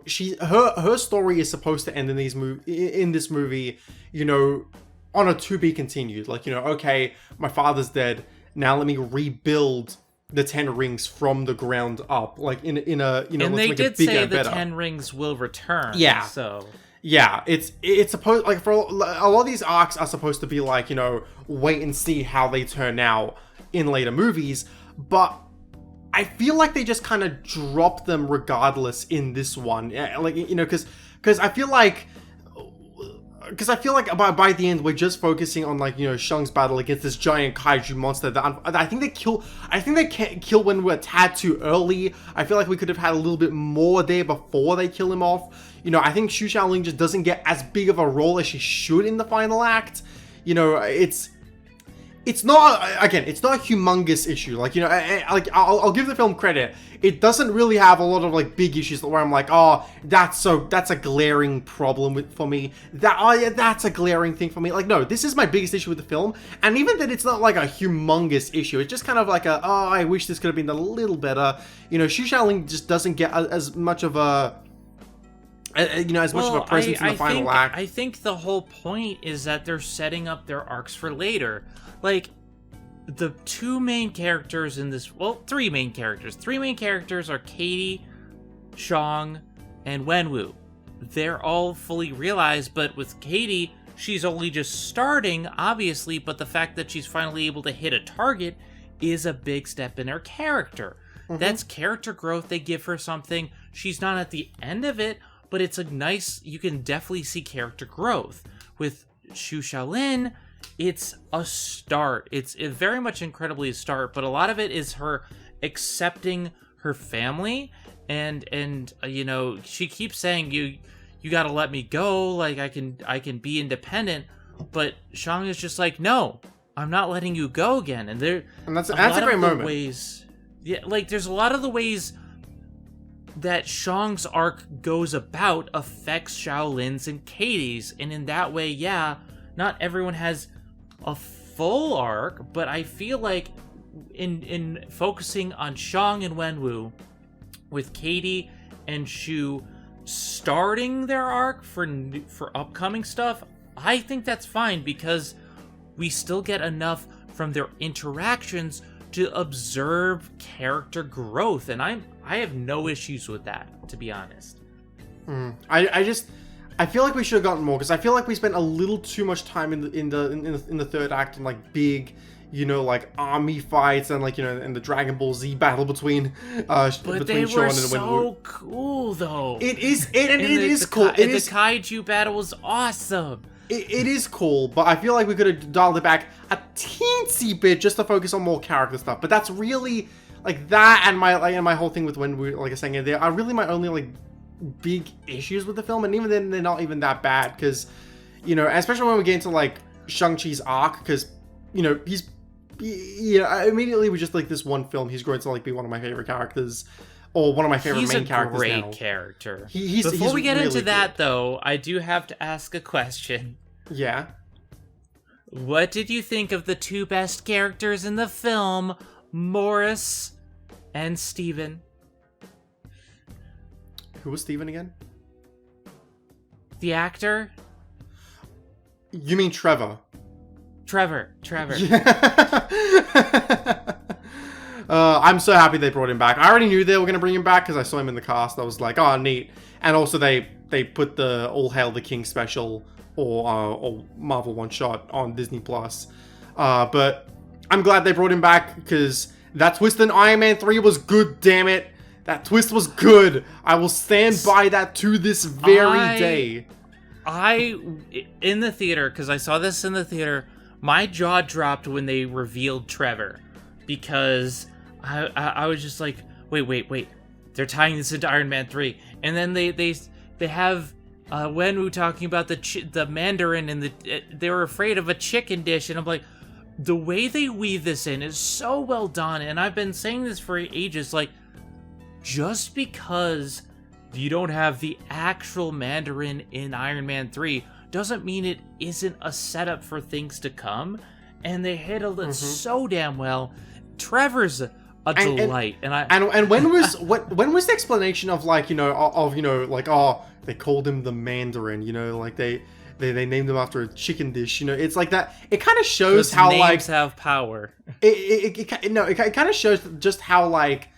her story is supposed to end in this movie, you know, on a to be continued. Like, you know, okay, my father's dead. Now let me rebuild the 10 rings from the ground up. Like in a, you know, and let's they make did it bigger say and the better. 10 rings will return. Yeah. So yeah, it's supposed, like, for a lot of these arcs are supposed to be like, you know, wait and see how they turn out in later movies, but I feel like they just kind of drop them regardless in this one. Like, you know, because I feel like by the end we're just focusing on, like, you know, Shang's battle against this giant kaiju monster that I think they kill when we're a tad too early. I feel like we could have had a little bit more there before they kill him off. You know, I think Xu Xiaoling just doesn't get as big of a role as she should in the final act. You know, it's not, again, it's not a humongous issue. Like, you know, I'll give the film credit. It doesn't really have a lot of, like, big issues where I'm like, oh, that's a glaring problem for me. That's a glaring thing for me. Like, no, this is my biggest issue with the film. And even then, it's not like a humongous issue. It's just kind of like I wish this could have been a little better. You know, Xu Xiaoling just doesn't get as much of a, you know, as much of a presence in the final act. I think the whole point is that they're setting up their arcs for later. Like, the two main characters in this, well, three main characters. Three main characters are Katie, Shang, and Wenwu. They're all fully realized, but with Katie, she's only just starting, obviously, but the fact that she's finally able to hit a target is a big step in her character. That's character growth. They give her something. She's not at the end of it, but it's a nice, you can definitely see character growth. With Xu Xiaolin, it's a start. It's very much incredibly a start, but a lot of it is her accepting her family, and you know, she keeps saying, you gotta let me go, like I can be independent, but Shang is just like, no, I'm not letting you go again. And that's a great moment. Yeah, like there's a lot of the ways that Shang's arc goes about affects Xiaolin's and Katie's, and in that way, yeah, not everyone has a full arc, but I feel like in focusing on Shang and Wenwu, with Katie and Xu starting their arc for upcoming stuff, I think that's fine, because we still get enough from their interactions to observe character growth, and I have no issues with that, to be honest. I feel like we should have gotten more, because I feel like we spent a little too much time in the third act on, like, big, you know, like, army fights and, like, you know, and the Dragon Ball Z battle between but they Sean were and so cool, though. It is cool. The kaiju battle was awesome. It is cool, but I feel like we could have dialed it back a teensy bit just to focus on more character stuff. But that's really, like, that and my whole thing with when we, like I was saying, there are really my only, like, big issues with the film, and even then they're not even that bad, because, you know, especially when we get into, like, Shang-Chi's arc, because, you know, immediately with just, like, this one film, he's going to, like, be one of my favorite characters, or one of my favorite main characters now. He's a great character. Before we get really into that, good. though, I do have to ask a question. Yeah? What did you think of the two best characters in the film, Morris and Steven? Who was Steven again? The actor? You mean Trevor? Trevor. Yeah. I'm so happy they brought him back. I already knew they were going to bring him back because I saw him in the cast. I was like, oh, neat. And also they put the All Hail the King special or Marvel One Shot on Disney Plus. But I'm glad they brought him back because that twist in Iron Man 3 was good, damn it. That twist was good. I will stand by that to this very day. In the theater, because I saw this in the theater, my jaw dropped when they revealed Trevor. Because I was just like, wait. They're tying this into Iron Man 3. And then they have Wenwu talking about the Mandarin and they were afraid of a chicken dish. And I'm like, the way they weave this in is so well done. And I've been saying this for ages, like, just because you don't have the actual Mandarin in Iron Man 3 doesn't mean it isn't a setup for things to come. And they handled it so damn well. Trevor's a delight. And when was the explanation of like, like, oh, they called him the Mandarin, like they named him after a chicken dish, it's like that. It kind of shows how names like have power. It kind of shows just how like,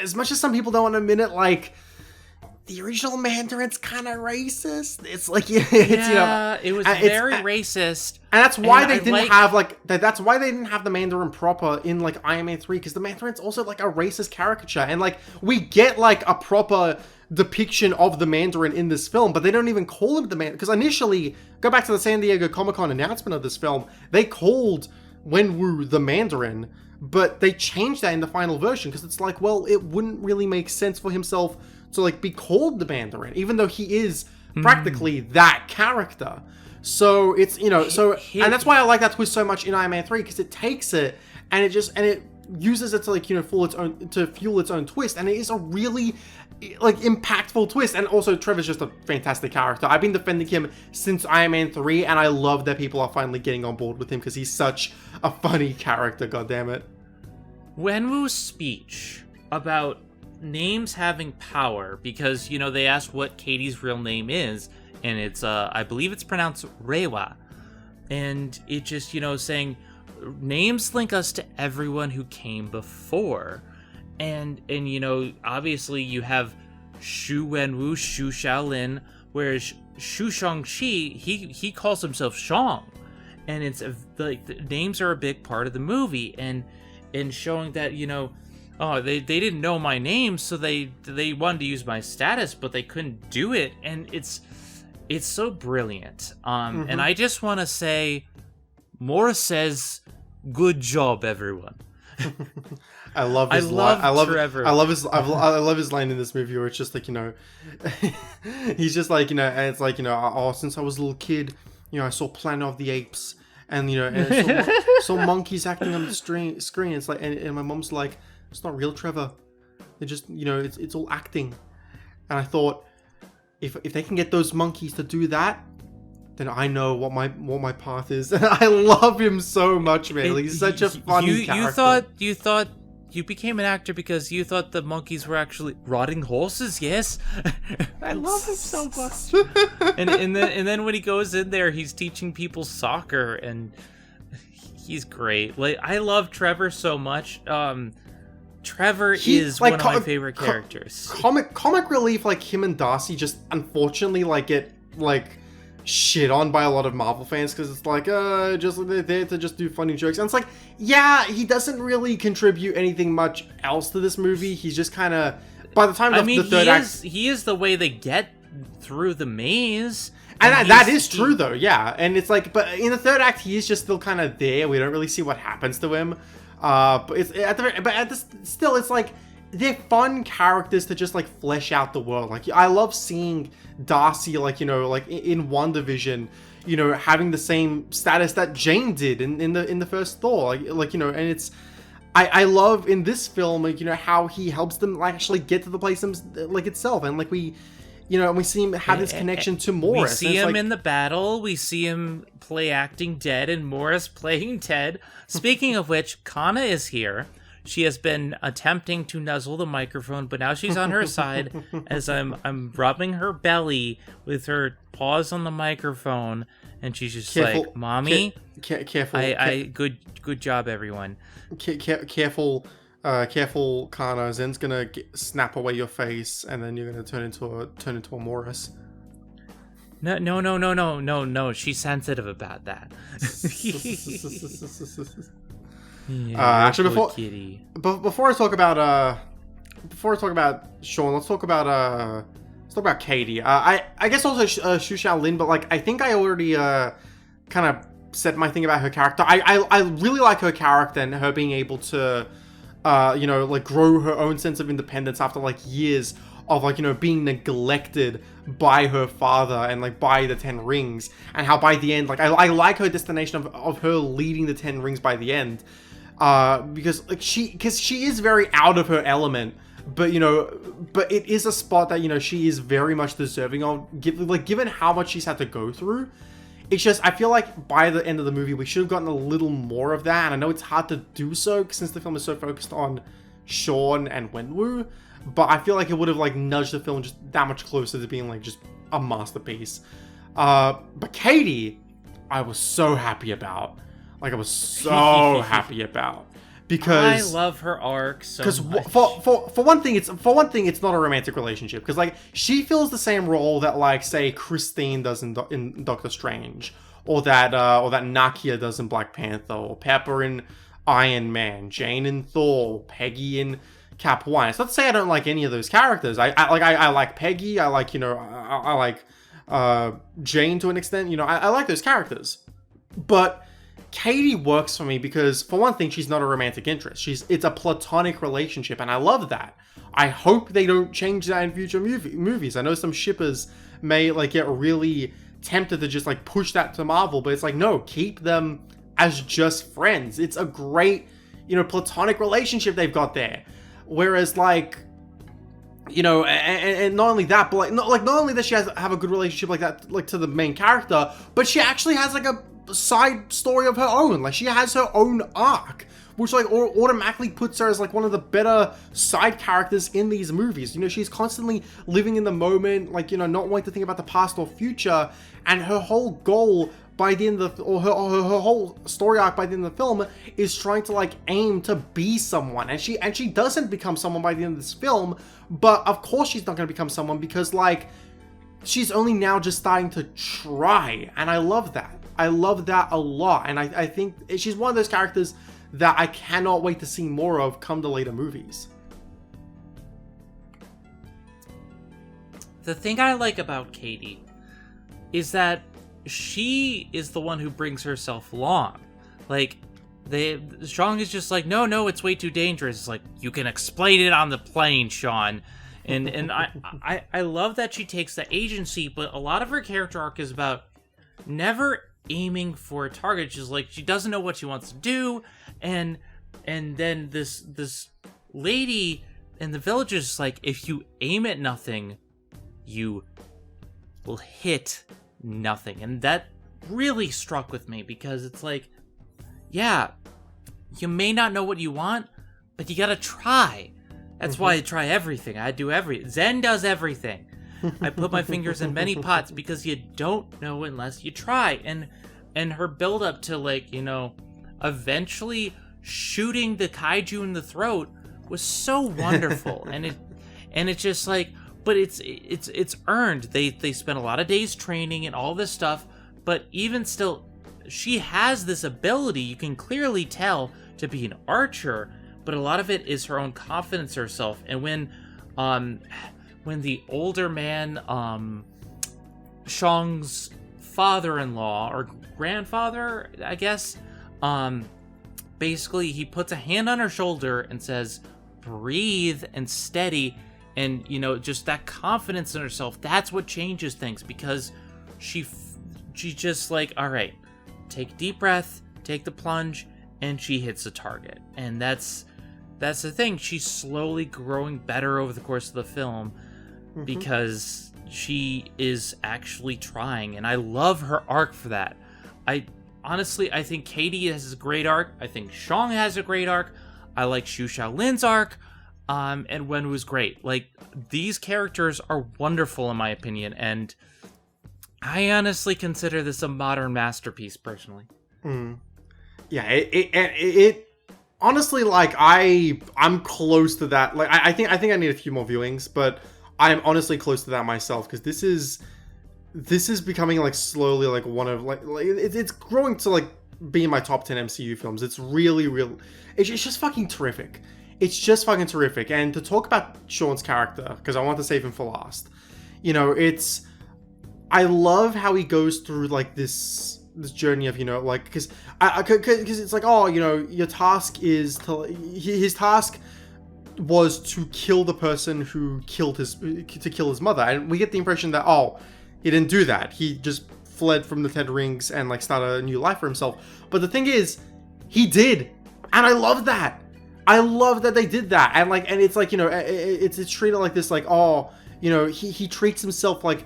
as much as some people don't want to admit it, like the original Mandarin's kind of racist. It's like, it was very racist, and that's why they didn't have that's why they didn't have the Mandarin proper in like Iron Man 3, because the Mandarin's also like a racist caricature, and like we get like a proper depiction of the Mandarin in this film, but they don't even call him the Mandarin, because initially, go back to the San Diego Comic-Con announcement of this film, they called Wenwu the Mandarin, but they changed that in the final version because it's like, well, it wouldn't really make sense for himself to like be called the Mandarin, even though he is practically that character. So it's, and that's why I like that twist so much in Iron Man 3, because it takes it and it uses it to like, fuel its own twist, and it is a really like impactful twist. And also Trevor's just a fantastic character. I've been defending him since Iron Man 3, and I love that people are finally getting on board with him because he's such a funny character, goddammit. Wenwu's speech about names having power, because they asked what Katie's real name is, and it's I believe it's pronounced Reiwa, and it just saying names link us to everyone who came before, and obviously you have Shu Wenwu, Shu Shaolin, whereas Shu Shang-Chi, he calls himself Shang, and it's like the names are a big part of the movie, and showing that they didn't know my name, so they wanted to use my status, but they couldn't do it, and it's so brilliant. And I just want to say, Morris says, good job, everyone. I love his line. I love his line in this movie where it's just like, he's just like, and it's like, oh, since I was a little kid, I saw Planet of the Apes, and and saw monkeys acting on the screen. It's like, and my mom's like, it's not real, Trevor. They just, it's all acting. And I thought, if they can get those monkeys to do that, then I know what my path is. And I love him so much, man. He's such a funny character. You thought you became an actor because you thought the monkeys were actually rotting horses? Yes. I love him so much. and then when he goes in there, he's teaching people soccer, and he's great. Like, I love Trevor so much. Trevor is like, one of my favorite characters. Comic relief, like him and Darcy, just unfortunately get shit on by a lot of Marvel fans because it's like, just they're there to just do funny jokes. And it's like, yeah, he doesn't really contribute anything much else to this movie. He's just kind of, by the time the third act, he is the way they get through the maze. And that is true though, yeah. And it's like, but in the third act, he is just still kind of there. We don't really see what happens to him. But still, it's like, they're fun characters to just like flesh out the world. Like, I love seeing Darcy, like, like in WandaVision, having the same status that Jane did in the first Thor, and it's, I love in this film, like, how he helps them like actually get to the place like itself, and like we see him have this connection to Morris. We see him in the battle. We see him play acting dead, and Morris playing Ted. Speaking of which, Kana is here. She has been attempting to nuzzle the microphone, but now she's on her side as I'm rubbing her belly with her paws on the microphone, and she's just like, "Mommy, careful. Good job, everyone." Careful. careful, Kana. Zen's gonna snap away your face, and then you're gonna turn into a Morris. No. She's sensitive about that. Actually, kitty. before I talk about Sean, let's talk about Katie. I guess also Xu Xiaolin, but like I think I already kind of said my thing about her character. I really like her character and her being able to like grow her own sense of independence after like years of like, being neglected by her father and like by the Ten Rings, and how by the end, like I like her destination of her leading the Ten Rings by the end, because she is very out of her element, but but it is a spot that she is very much deserving of, given how much she's had to go through. It's just, I feel like by the end of the movie, we should have gotten a little more of that, and I know it's hard to do so since the film is so focused on Sean and Wenwu, but I feel like it would have like nudged the film just that much closer to being like just a masterpiece. But Katie, I was so happy about. Like, I was so happy about. Because I love her arc so much. Because for one thing, it's not a romantic relationship. Because like she fills the same role that like say Christine does in Doctor Strange, or that Nakia does in Black Panther, or Pepper in Iron Man, Jane in Thor, Peggy in Cap 1. It's not to say I don't like any of those characters. I like Peggy. I like I like Jane to an extent. I like those characters, but Katie works for me because, for one thing, she's not a romantic interest. It's a platonic relationship, and I love that. I hope they don't change that in future movies. I know some shippers may like get really tempted to just like push that to Marvel, but it's like, no, keep them as just friends. It's a great, platonic relationship they've got there. Whereas like, and not only that, but like not only does she have a good relationship like that, like to the main character, but she actually has like a side story of her own. Like, she has her own arc, which like automatically puts her as like one of the better side characters in these movies. She's constantly living in the moment, like, not wanting to think about the past or future, and her whole goal by the end of her whole story arc by the end of the film is trying to like aim to be someone, and she doesn't become someone by the end of this film. But of course she's not going to become someone, because like she's only now just starting to try, and I love that. I love that a lot, and I think she's one of those characters that I cannot wait to see more of come to later movies. The thing I like about Katie is that she is the one who brings herself along. Like, Strong is just like, no, it's way too dangerous. It's like, you can explain it on the plane, Sean. And I love that she takes the agency, but a lot of her character arc is about never aiming for a target. She's like, she doesn't know what she wants to do, and then this lady in the village is like, if you aim at nothing, you will hit nothing. And that really struck with me, because it's like, yeah, you may not know what you want, but you gotta try. That's why I try everything. I do everything. Zen does everything. I put my fingers in many pots, because you don't know unless you try. And her build up to like, eventually shooting the kaiju in the throat was so wonderful. and it's just like, but it's earned. They spent a lot of days training and all this stuff, but even still, she has this ability, you can clearly tell, to be an archer, but a lot of it is her own confidence in herself. And when the older man, Shang's father-in-law or grandfather, I guess, basically he puts a hand on her shoulder and says, breathe and steady, and just that confidence in herself, that's what changes things, because she's just like, all right, take a deep breath, take the plunge, and she hits the target. And that's the thing, she's slowly growing better over the course of the film, because she is actually trying, and I love her arc for that. I think Katie has a great arc. I think Shang has a great arc. I like Xu Xiaolin's arc, and Wenwu's great. Like, these characters are wonderful in my opinion, and I honestly consider this a modern masterpiece personally. Yeah, it honestly, like I'm close to that. Like I think I need a few more viewings, but I'm honestly close to that myself because this is becoming like slowly like one of like it's growing to like be in my top 10 MCU films. It's really real. It's just fucking terrific. It's just fucking terrific. And to talk about Sean's character, because I want to save him for last. You know, I love how he goes through like this journey of, you know, like because it's like, oh, you know, your task is to his task was to kill the person who killed his mother, and we get the impression that, oh, he didn't do that. He just fled from the Ten Rings and like started a new life for himself. But the thing is, he did, and I love that. I love that they did that, and like, and it's like, you know, it's treated like this, like, oh, you know, he treats himself like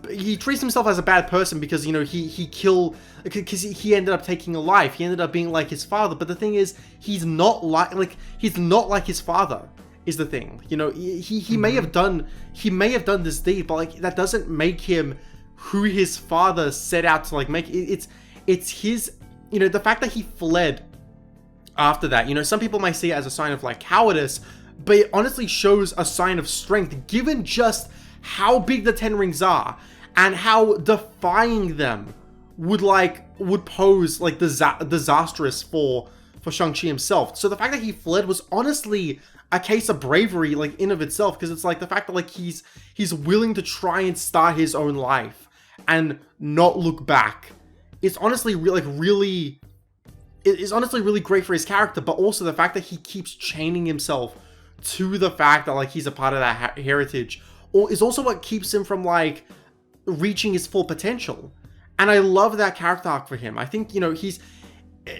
he treats himself as a bad person because, you know, he killed because he ended up taking a life. He ended up being like his father. But the thing is, he's not like his father. Is the thing, you know, he may have done this deed, but like that doesn't make him who his father set out to like make. It's his, you know, the fact that he fled after that, you know, some people might see it as a sign of like cowardice, but it honestly shows a sign of strength given just how big the Ten Rings are and how defying them would pose like disastrous for Shang-Chi himself. So the fact that he fled was honestly a case of bravery, like in of itself, because it's like the fact that like he's willing to try and start his own life and not look back. It's honestly really great for his character, but also the fact that he keeps chaining himself to the fact that like he's a part of that heritage, or is also what keeps him from like reaching his full potential. And I love that character arc for him. I think, you know,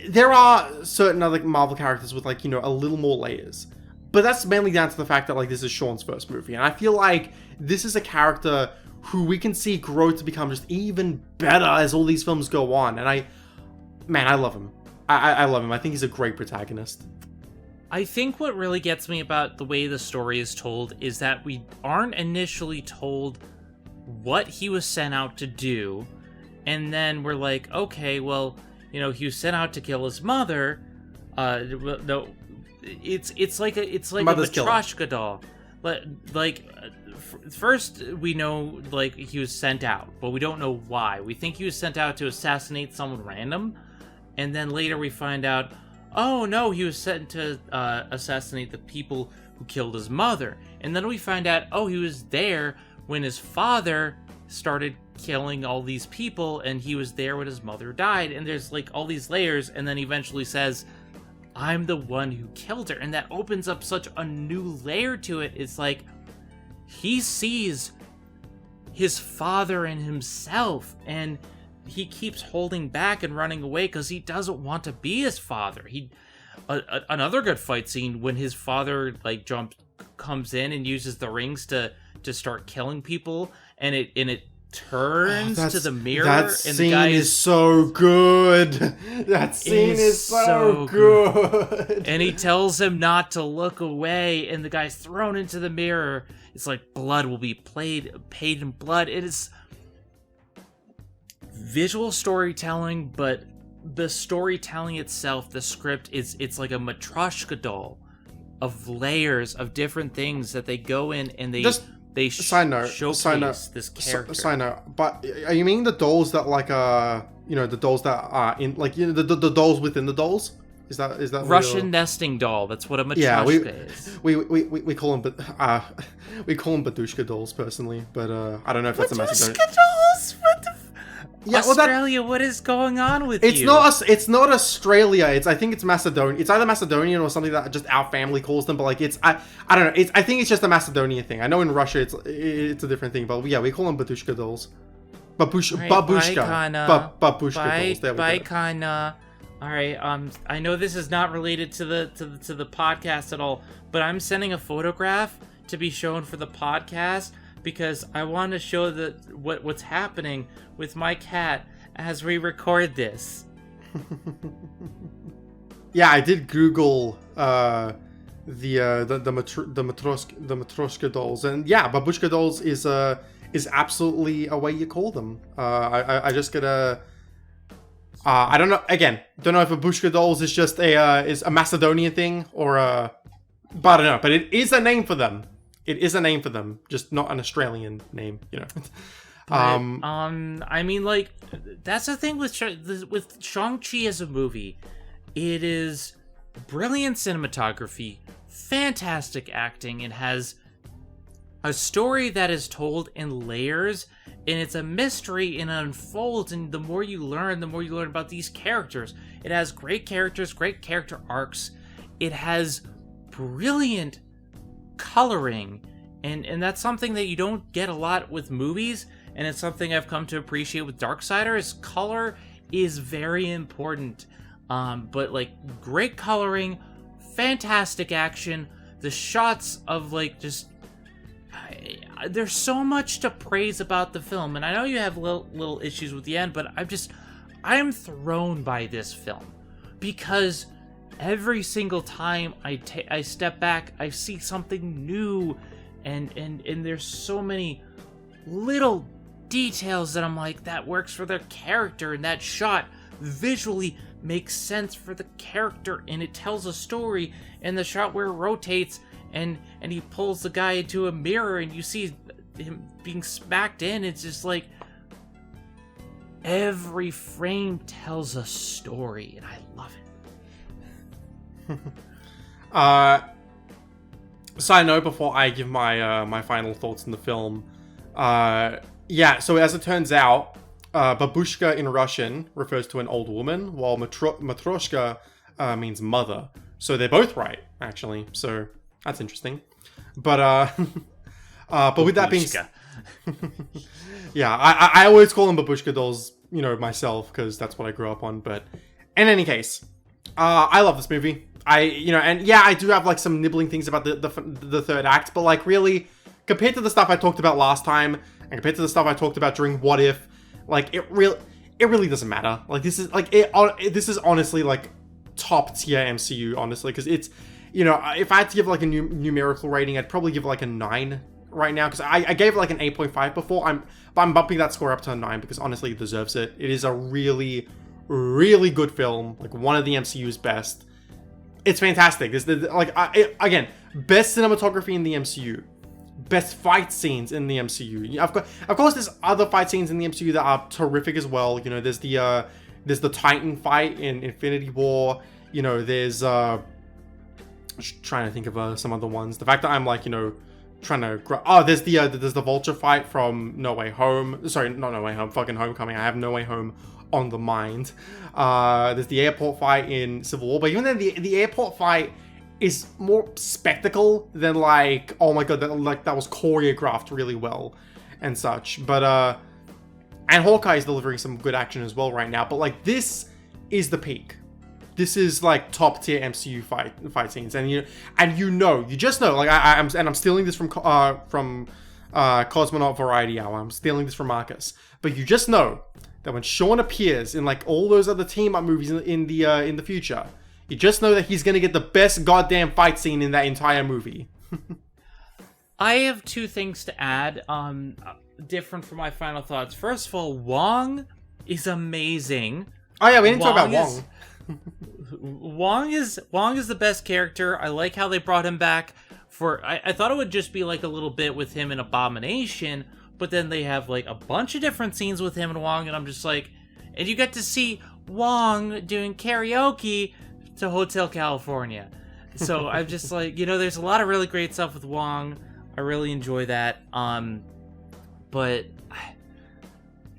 there are certain other Marvel characters with like, you know, a little more layers. But that's mainly down to the fact that like this is Sean's first movie. And I feel like this is a character who we can see grow to become just even better as all these films go on. And I love him. I love him. I think he's a great protagonist. I think what really gets me about the way the story is told is that we aren't initially told what he was sent out to do. And then we're like, okay, well, you know, he was sent out to kill his mother. No, it's like a Matryoshka doll. First we know like he was sent out, but we don't know why. We think he was sent out to assassinate someone random, and then later we find out, oh no, he was sent to assassinate the people who killed his mother. And then we find out, oh, he was there when his father started killing all these people, and he was there when his mother died. And there's like all these layers, and then he eventually says, I'm the one who killed her. And that opens up such a new layer to it. It's like he sees his father in himself, and he keeps holding back and running away because he doesn't want to be his father. Another good fight scene when his father like comes in and uses the rings to start killing people, and it turns to the mirror, that and scene the guy is so good. That scene is so good. And he tells him not to look away, and the guy's thrown into the mirror. It's like blood will be paid in blood. It is visual storytelling, but the storytelling itself, the script, it's like a Matryoshka doll of layers of different things that they go in and they showcase this character. Side note, but are you meaning the dolls that like you know, the dolls that are in like, you know, the dolls within the dolls? Is that Russian nesting doll? That's what a Matryoshka is. We call them Badushka dolls personally, but I don't know if that's a Macedonian. Badushka dolls? What the? Yeah, Australia, what is going on with you? It's not Australia. I think it's Macedonian. It's either Macedonian or something that just our family calls them. But like I don't know. I think it's just a Macedonian thing. I know in Russia it's a different thing. But yeah, we call them Badushka dolls. Babushka dolls. There we go. All right. I know this is not related to the podcast at all, but I'm sending a photograph to be shown for the podcast, because I want to show what's happening with my cat as we record this. Yeah, I did Google the Matryoshka dolls, and yeah, babushka dolls is absolutely a way you call them. I just gotta I don't know. Again, don't know if Babushka dolls is just a Macedonian thing or but I don't know. But it is a name for them. It is a name for them, just not an Australian name, you know. I mean, like, that's the thing with Shang-Chi as a movie. It is brilliant cinematography, fantastic acting. It has a story that is told in layers, and it's a mystery and it unfolds, and the more you learn about these characters. It has great characters, great character arcs. It has brilliant coloring, and that's something that you don't get a lot with movies, and it's something I've come to appreciate with Darksiders. Color is very important, but like, great coloring, fantastic action, the shots of like just there's so much to praise about the film, and I know you have little issues with the end, but I'm thrown by this film because every single time I step back, I see something new, and there's so many little details that I'm like, that works for their character, and that shot visually makes sense for the character, and it tells a story. And the shot where it rotates and he pulls the guy into a mirror and you see him being smacked in, it's just like every frame tells a story, and I love it. Side note before I give my my final thoughts on the film. Yeah, so as it turns out, babushka in Russian refers to an old woman, while matroshka means mother. So they're both right, actually. So that's interesting. But with that being said, yeah, I always call them babushka dolls, you know, myself, because that's what I grew up on. But in any case, I love this movie. I do have like some nibbling things about the third act, but like, really, compared to the stuff I talked about last time, and compared to the stuff I talked about during What If, like, it really doesn't matter. Like, this is honestly like top tier MCU, honestly, because it's, you know, if I had to give like a numerical rating, I'd probably give like a 9 right now, because I gave it like an 8.5 before. I'm bumping that score up to a 9 because honestly it deserves it. It is a really, really good film, like one of the MCU's best. It's fantastic. Again, best cinematography in the MCU, best fight scenes in the MCU. Of course, there's other fight scenes in the MCU that are terrific as well. You know, there's the Titan fight in Infinity War. You know, there's trying to think of some other ones. The fact that I'm like, you know, trying to there's the Vulture fight from No Way Home. Sorry, not No Way Home. Fucking Homecoming. I have No Way Home on the mind. There's the airport fight in Civil War, but even then, the airport fight is more spectacle than like, oh my god, that was choreographed really well and such. But and Hawkeye is delivering some good action as well right now. But like, this is the peak. This is like top tier MCU fight scenes, and you just know, like, I'm stealing this from Cosmonaut Variety Hour. I'm stealing this from Marcus, but you just know that when Sean appears in like all those other team up movies in the future, you just know that he's gonna get the best goddamn fight scene in that entire movie. I have two things to add, different from my final thoughts. First of all, Wong is amazing. Oh yeah, we didn't talk about Wong. Wong is the best character. I like how they brought him back for. I thought it would just be like a little bit with him in Abomination, but then they have like a bunch of different scenes with him and Wong, and I'm just like, and you get to see Wong doing karaoke to Hotel California. So I'm just like, you know, there's a lot of really great stuff with Wong. I really enjoy that. But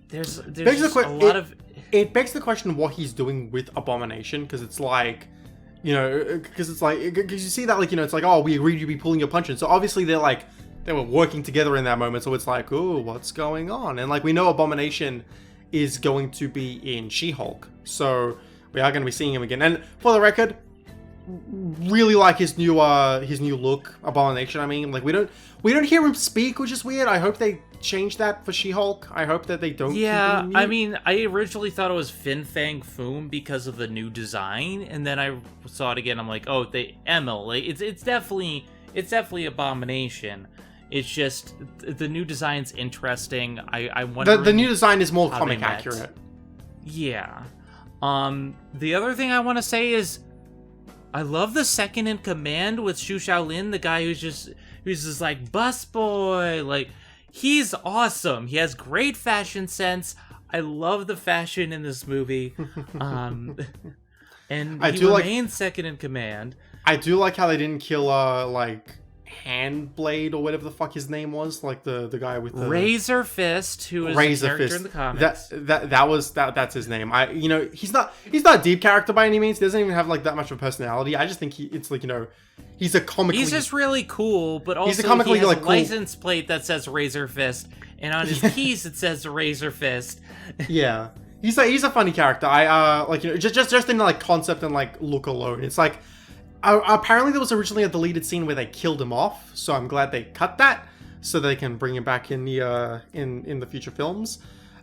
there's just a lot of. It begs the question what he's doing with Abomination, because it's like, you know, because you see that, like, you know, it's like, oh, we agreed you'd be pulling your punches. So obviously they were working together in that moment. So it's like, oh, what's going on? And like, we know Abomination is going to be in She-Hulk, so we are going to be seeing him again. And for the record, really like his new look, Abomination. I mean, like, we don't hear him speak, which is weird. I hope they change that for She-Hulk. I hope that they don't. Yeah, I mean, I originally thought it was Fin Fang Foom because of the new design, and then I saw it again. I'm like, oh, Emil. Like, it's definitely Abomination. It's just the new design's interesting. I wonder the new design is more comic accurate. Yeah. The other thing I want to say is I love the second in command with Xu Shaolin, the guy who's just like bus boy. Like, he's awesome. He has great fashion sense. I love the fashion in this movie. And he remains second in command. I do like how they didn't kill like Handblade or whatever the fuck his name was, like the guy with the Razor Fist, who is a character in the comics. That's his name. He's not a deep character by any means. He doesn't even have like that much of a personality. I just think it's like, he's a comically. He's just really cool, but also he's a comically, he has like, a license plate that says Razor Fist, and on his keys it says Razor Fist. Yeah, he's a funny character. I just in like concept and like look alone. It's like. Apparently there was originally a deleted scene where they killed him off, so I'm glad they cut that so they can bring him back in the in the future films.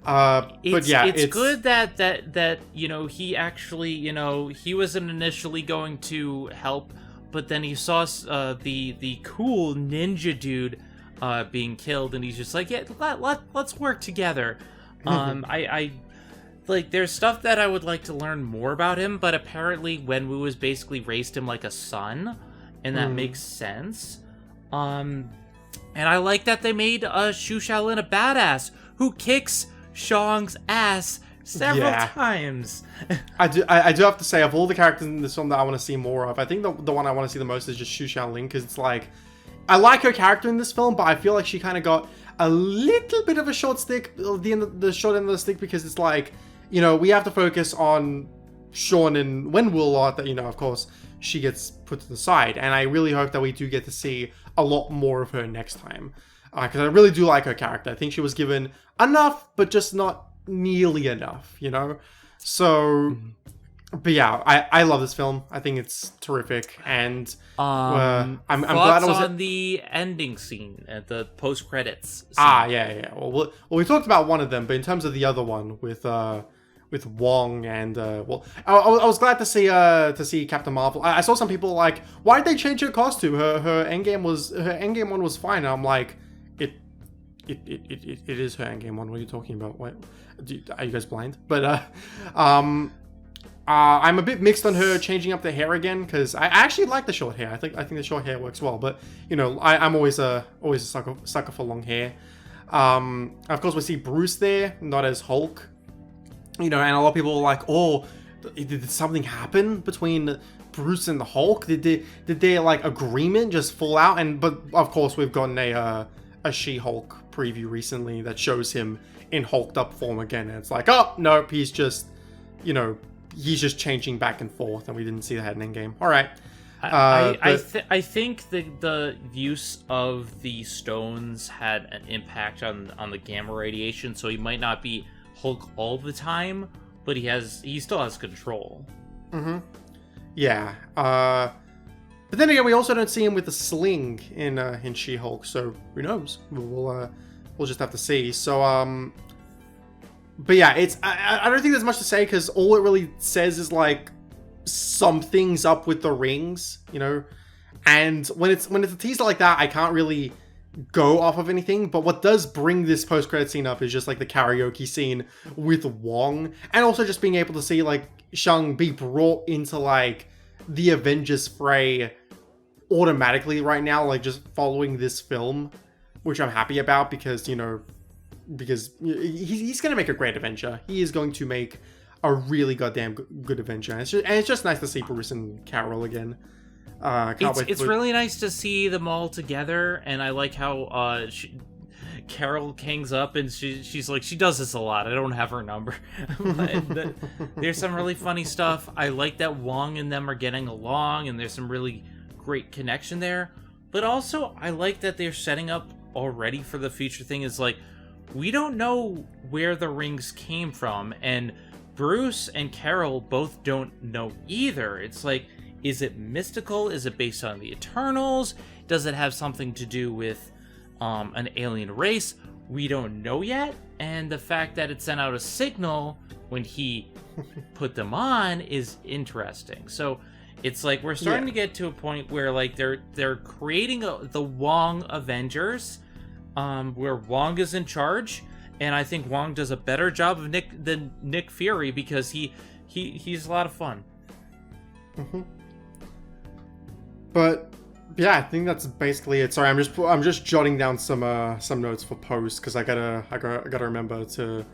But yeah, it's good that he actually, he wasn't initially going to help, but then he saw the cool ninja dude being killed, and he's just like, yeah, let's work together. I like, there's stuff that I would like to learn more about him, but apparently Wenwu has basically raised him like a son, and that makes sense. And I like that they made Xu Shaolin a badass who kicks Shang's ass several times. I do have to say, of all the characters in this film that I want to see more of, I think the one I want to see the most is just Xu Shaolin, because it's like, I like her character in this film, but I feel like she kind of got a little bit of a short stick, the short end of the stick, because it's like, we have to focus on Sean and Wenwu a lot, that, of course, she gets put to the side. And I really hope that we do get to see a lot more of her next time. Because I really do like her character. I think she was given enough, but just not nearly enough, So, but yeah, I love this film. I think it's terrific. And I'm glad I was on the ending scene at the post-credits scene. Yeah. Well, we talked about one of them, but in terms of the other one with Wong and I was glad to see Captain Marvel. I saw some people like, why did they change her costume? Her endgame one was fine. And I'm like, it is her endgame one. What are you talking about? What, are you guys blind? But I'm a bit mixed on her changing up the hair again, because I actually like the short hair. I think the short hair works well. But I'm always a sucker for long hair. Of course, we see Bruce there, not as Hulk. And a lot of people are like, oh, did something happen between Bruce and the Hulk? Did their like agreement just fall out? But of course, we've gotten a She-Hulk preview recently that shows him in hulked up form again, and it's like, oh no, he's just changing back and forth, and we didn't see that in Endgame. All right. I think the use of the stones had an impact on the gamma radiation, so he might not be Hulk all the time, but he still has control. Yeah. But then again, we also don't see him with the sling in She-Hulk, so who knows? We'll just have to see. So but yeah, I don't think there's much to say, because all it really says is like something's up with the rings, and when it's a teaser like that, I can't really go off of anything. But what does bring this post-credit scene up is just like the karaoke scene with Wong, and also just being able to see like Shang be brought into like the Avengers fray automatically right now, like just following this film, which I'm happy about, because he's gonna make a great Avenger. He is going to make a really goddamn good Avenger, and it's just nice to see Bruce and Carol again. It's really nice to see them all together, and I like how Carol hangs up and she's like, she does this a lot. I don't have her number. There's some really funny stuff. I like that Wong and them are getting along, and there's some really great connection there. But also, I like that they're setting up already for the future thing. Is like, we don't know where the rings came from, and Bruce and Carol both don't know either. It's like, is it mystical? Is it based on the Eternals? Does it have something to do with an alien race? We don't know yet. And the fact that it sent out a signal when he put them on is interesting. So it's like we're starting to get to a point where like they're creating the Wong Avengers, where Wong is in charge. And I think Wong does a better job of than Nick Fury, because he he's a lot of fun. Mm-hmm. But yeah, I think that's basically it. Sorry, I'm just jotting down some notes for post because I gotta remember to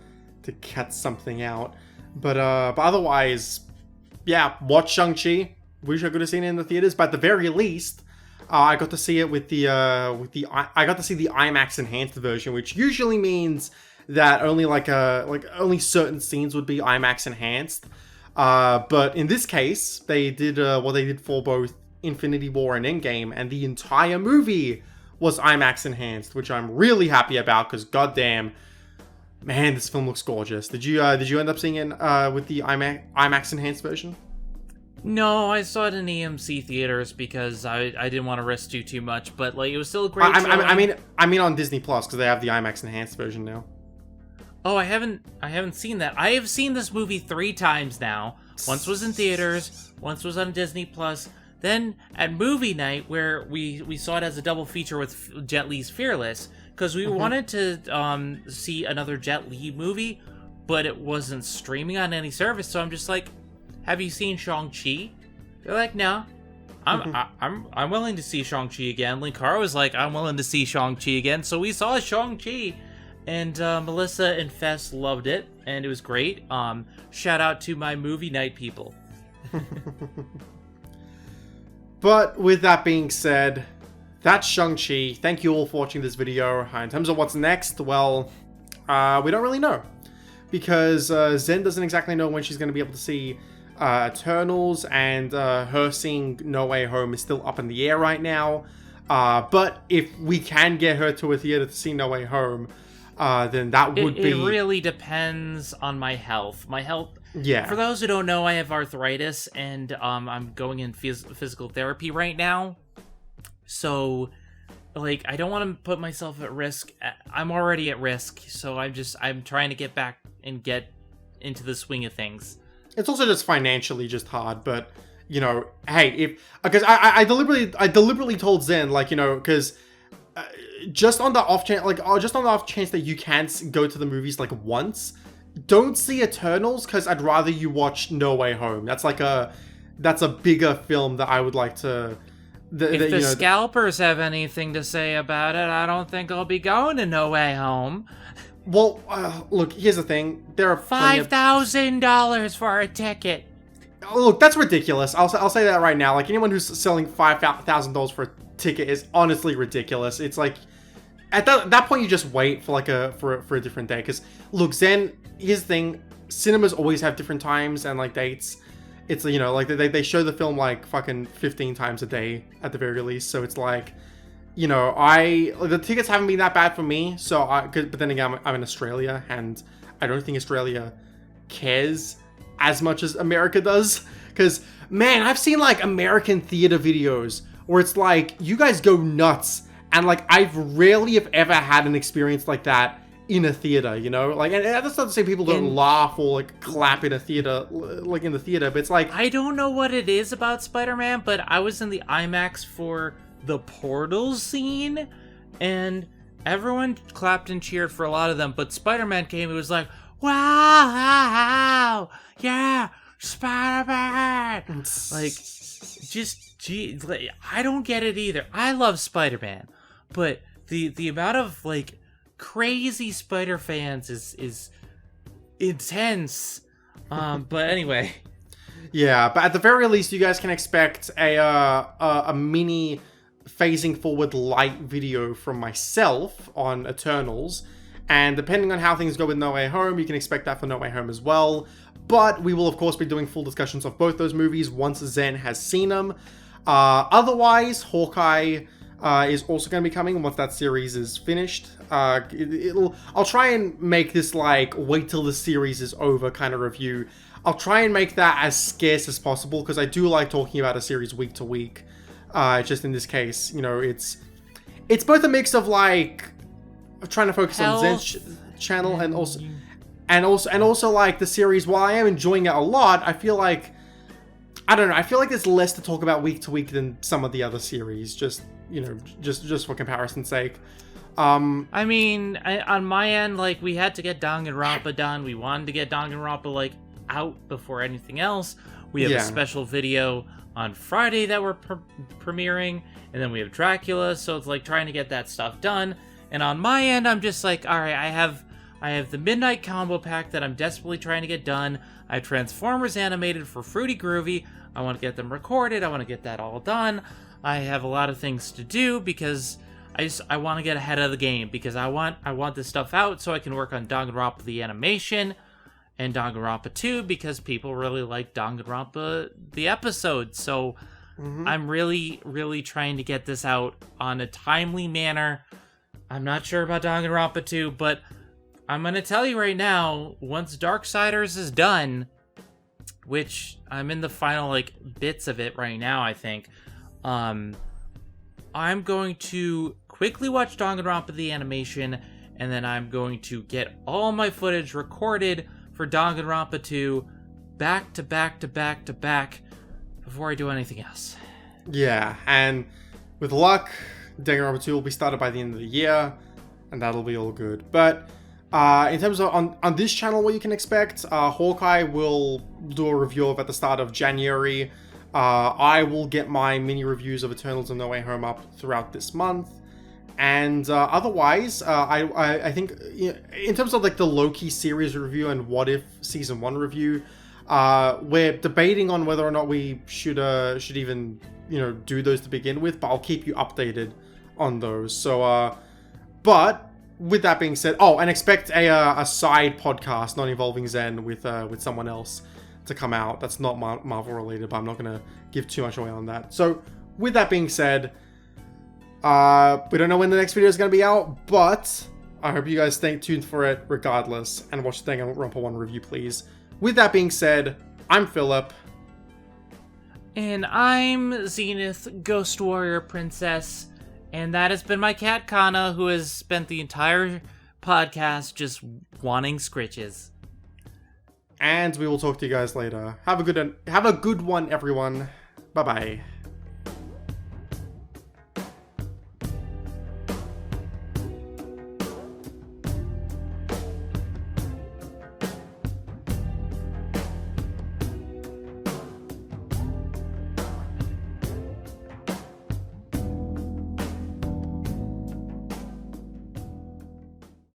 cut something out. But otherwise, yeah, watch Shang-Chi. Wish I could have seen it in the theaters, but at the very least, I got to see it with the I got to see the IMAX enhanced version, which usually means that only only certain scenes would be IMAX enhanced. But in this case, they did what they did for both Infinity War and Endgame, and the entire movie was IMAX enhanced, which I'm really happy about because goddamn, man, this film looks gorgeous. Did you end up seeing it with the IMAX enhanced version? No, I saw it in AMC theaters because I didn't want to risk too much, but like it was still a great showing. I mean on Disney Plus because they have the IMAX enhanced version now. Oh, I haven't seen that. I have seen this movie 3 times now. Once was in theaters, once was on Disney Plus. Then at movie night, where we saw it as a double feature with Jet Li's Fearless, because we wanted to see another Jet Li movie, but it wasn't streaming on any service. So I'm just like, have you seen Shang-Chi? They're like, no. I'm willing to see Shang-Chi again. Linkara was like, I'm willing to see Shang-Chi again. So we saw Shang-Chi. And Melissa and Fess loved it, and it was great. Shout out to my movie night people. But with that being said, that's Shang-Chi. Thank you all for watching this video. In terms of what's next, well, we don't really know. Because Zen doesn't exactly know when she's going to be able to see Eternals, and her seeing No Way Home is still up in the air right now. But if we can get her to a theater to see No Way Home, then that would be... It really depends on my health. My health... Yeah. For those who don't know, I have arthritis, and I'm going in physical therapy right now. So, like, I don't want to put myself at risk. I'm already at risk, so I'm trying to get back and get into the swing of things. It's also just financially just hard, but, you know, hey, because I deliberately told Zen, like, you know, because... just on the off chance that you can't go to the movies like once, don't see Eternals because I'd rather you watch No Way Home. That's a bigger film that I would like to. If the scalpers have anything to say about it, I don't think I'll be going to No Way Home. Well, look, here's the thing: there are $5,000 for a ticket. Look, that's ridiculous. I'll say that right now. Like anyone who's selling $5,000 for a ticket is honestly ridiculous. It's like at that point you just wait for like for a different day. Because look, Zen, here's the thing: cinemas always have different times and like dates. It's, you know, like they show the film like fucking 15 times a day at the very least. So it's like, you know, the tickets haven't been that bad for me. So but then again, I'm in Australia, and I don't think Australia cares as much as America does. Because man, I've seen like American theater videos where it's like you guys go nuts, and like I've rarely if ever had an experience like that in a theater, you know, like, and that's not to say people don't laugh or like clap in a theater, like in the theater, but it's like, I don't know what it is about Spider-Man, but I was in the IMAX for the portal scene, and everyone clapped and cheered for a lot of them, but Spider-Man came, it was like, wow, yeah, Spider-Man, like, just, geez, like, I don't get it either. I love Spider-Man, but the amount of, like, crazy Spider fans is intense. But anyway. Yeah, but at the very least, you guys can expect a mini phasing forward light video from myself on Eternals. And depending on how things go with No Way Home, you can expect that for No Way Home as well. But we will, of course, be doing full discussions of both those movies once Zen has seen them. Otherwise, Hawkeye is also going to be coming once that series is finished. I'll try and make this like wait till the series is over kind of review. I'll try and make that as scarce as possible because I do like talking about a series week to week. Just in this case, you know, it's both a mix of like trying to focus on Zen's channel and also like the series. While I am enjoying it a lot, I feel like there's less to talk about week to week than some of the other series. Just, you know, just for comparison's sake. I mean, on my end, like, we had to get Danganronpa done. We wanted to get Danganronpa, like, out before anything else. We have a special video on Friday that we're premiering, and then we have Dracula, so it's like trying to get that stuff done. And on my end, I'm just like, all right, I have the Midnight Combo Pack that I'm desperately trying to get done. I have Transformers animated for Fruity Groovy. I want to get them recorded. I want to get that all done. I have a lot of things to do because I want to get ahead of the game, because I want this stuff out so I can work on Danganronpa the animation and Danganronpa 2, because people really like Danganronpa the episode. So I'm really, really trying to get this out on a timely manner. I'm not sure about Danganronpa 2, but I'm going to tell you right now, once Darksiders is done, which I'm in the final bits of it right now, I think, I'm going to quickly watch Danganronpa the animation, and then I'm going to get all my footage recorded for Danganronpa 2 back to back to back to back before I do anything else. Yeah, and with luck, Danganronpa 2 will be started by the end of the year, and that'll be all good. But in terms of on this channel, what you can expect, Hawkeye will do a review of at the start of January. I will get my mini reviews of Eternals and No Way Home up throughout this month. And otherwise, I think in terms of the Loki series review and What If Season 1 review, we're debating on whether or not we should even do those to begin with, but I'll keep you updated on those. So, but with that being said, and expect a side podcast not involving Zen with someone else to come out. That's not Marvel related, but I'm not going to give too much away on that. So with that being said, we don't know when the next video is going to be out, but I hope you guys stay tuned for it regardless, and watch the Danganronpa 1 review, please. With that being said, I'm Philip. And I'm Zenith, Ghost Warrior Princess. And that has been my cat, Kana, who has spent the entire podcast just wanting scritches. And we will talk to you guys later. Have a good one, everyone. Bye-bye.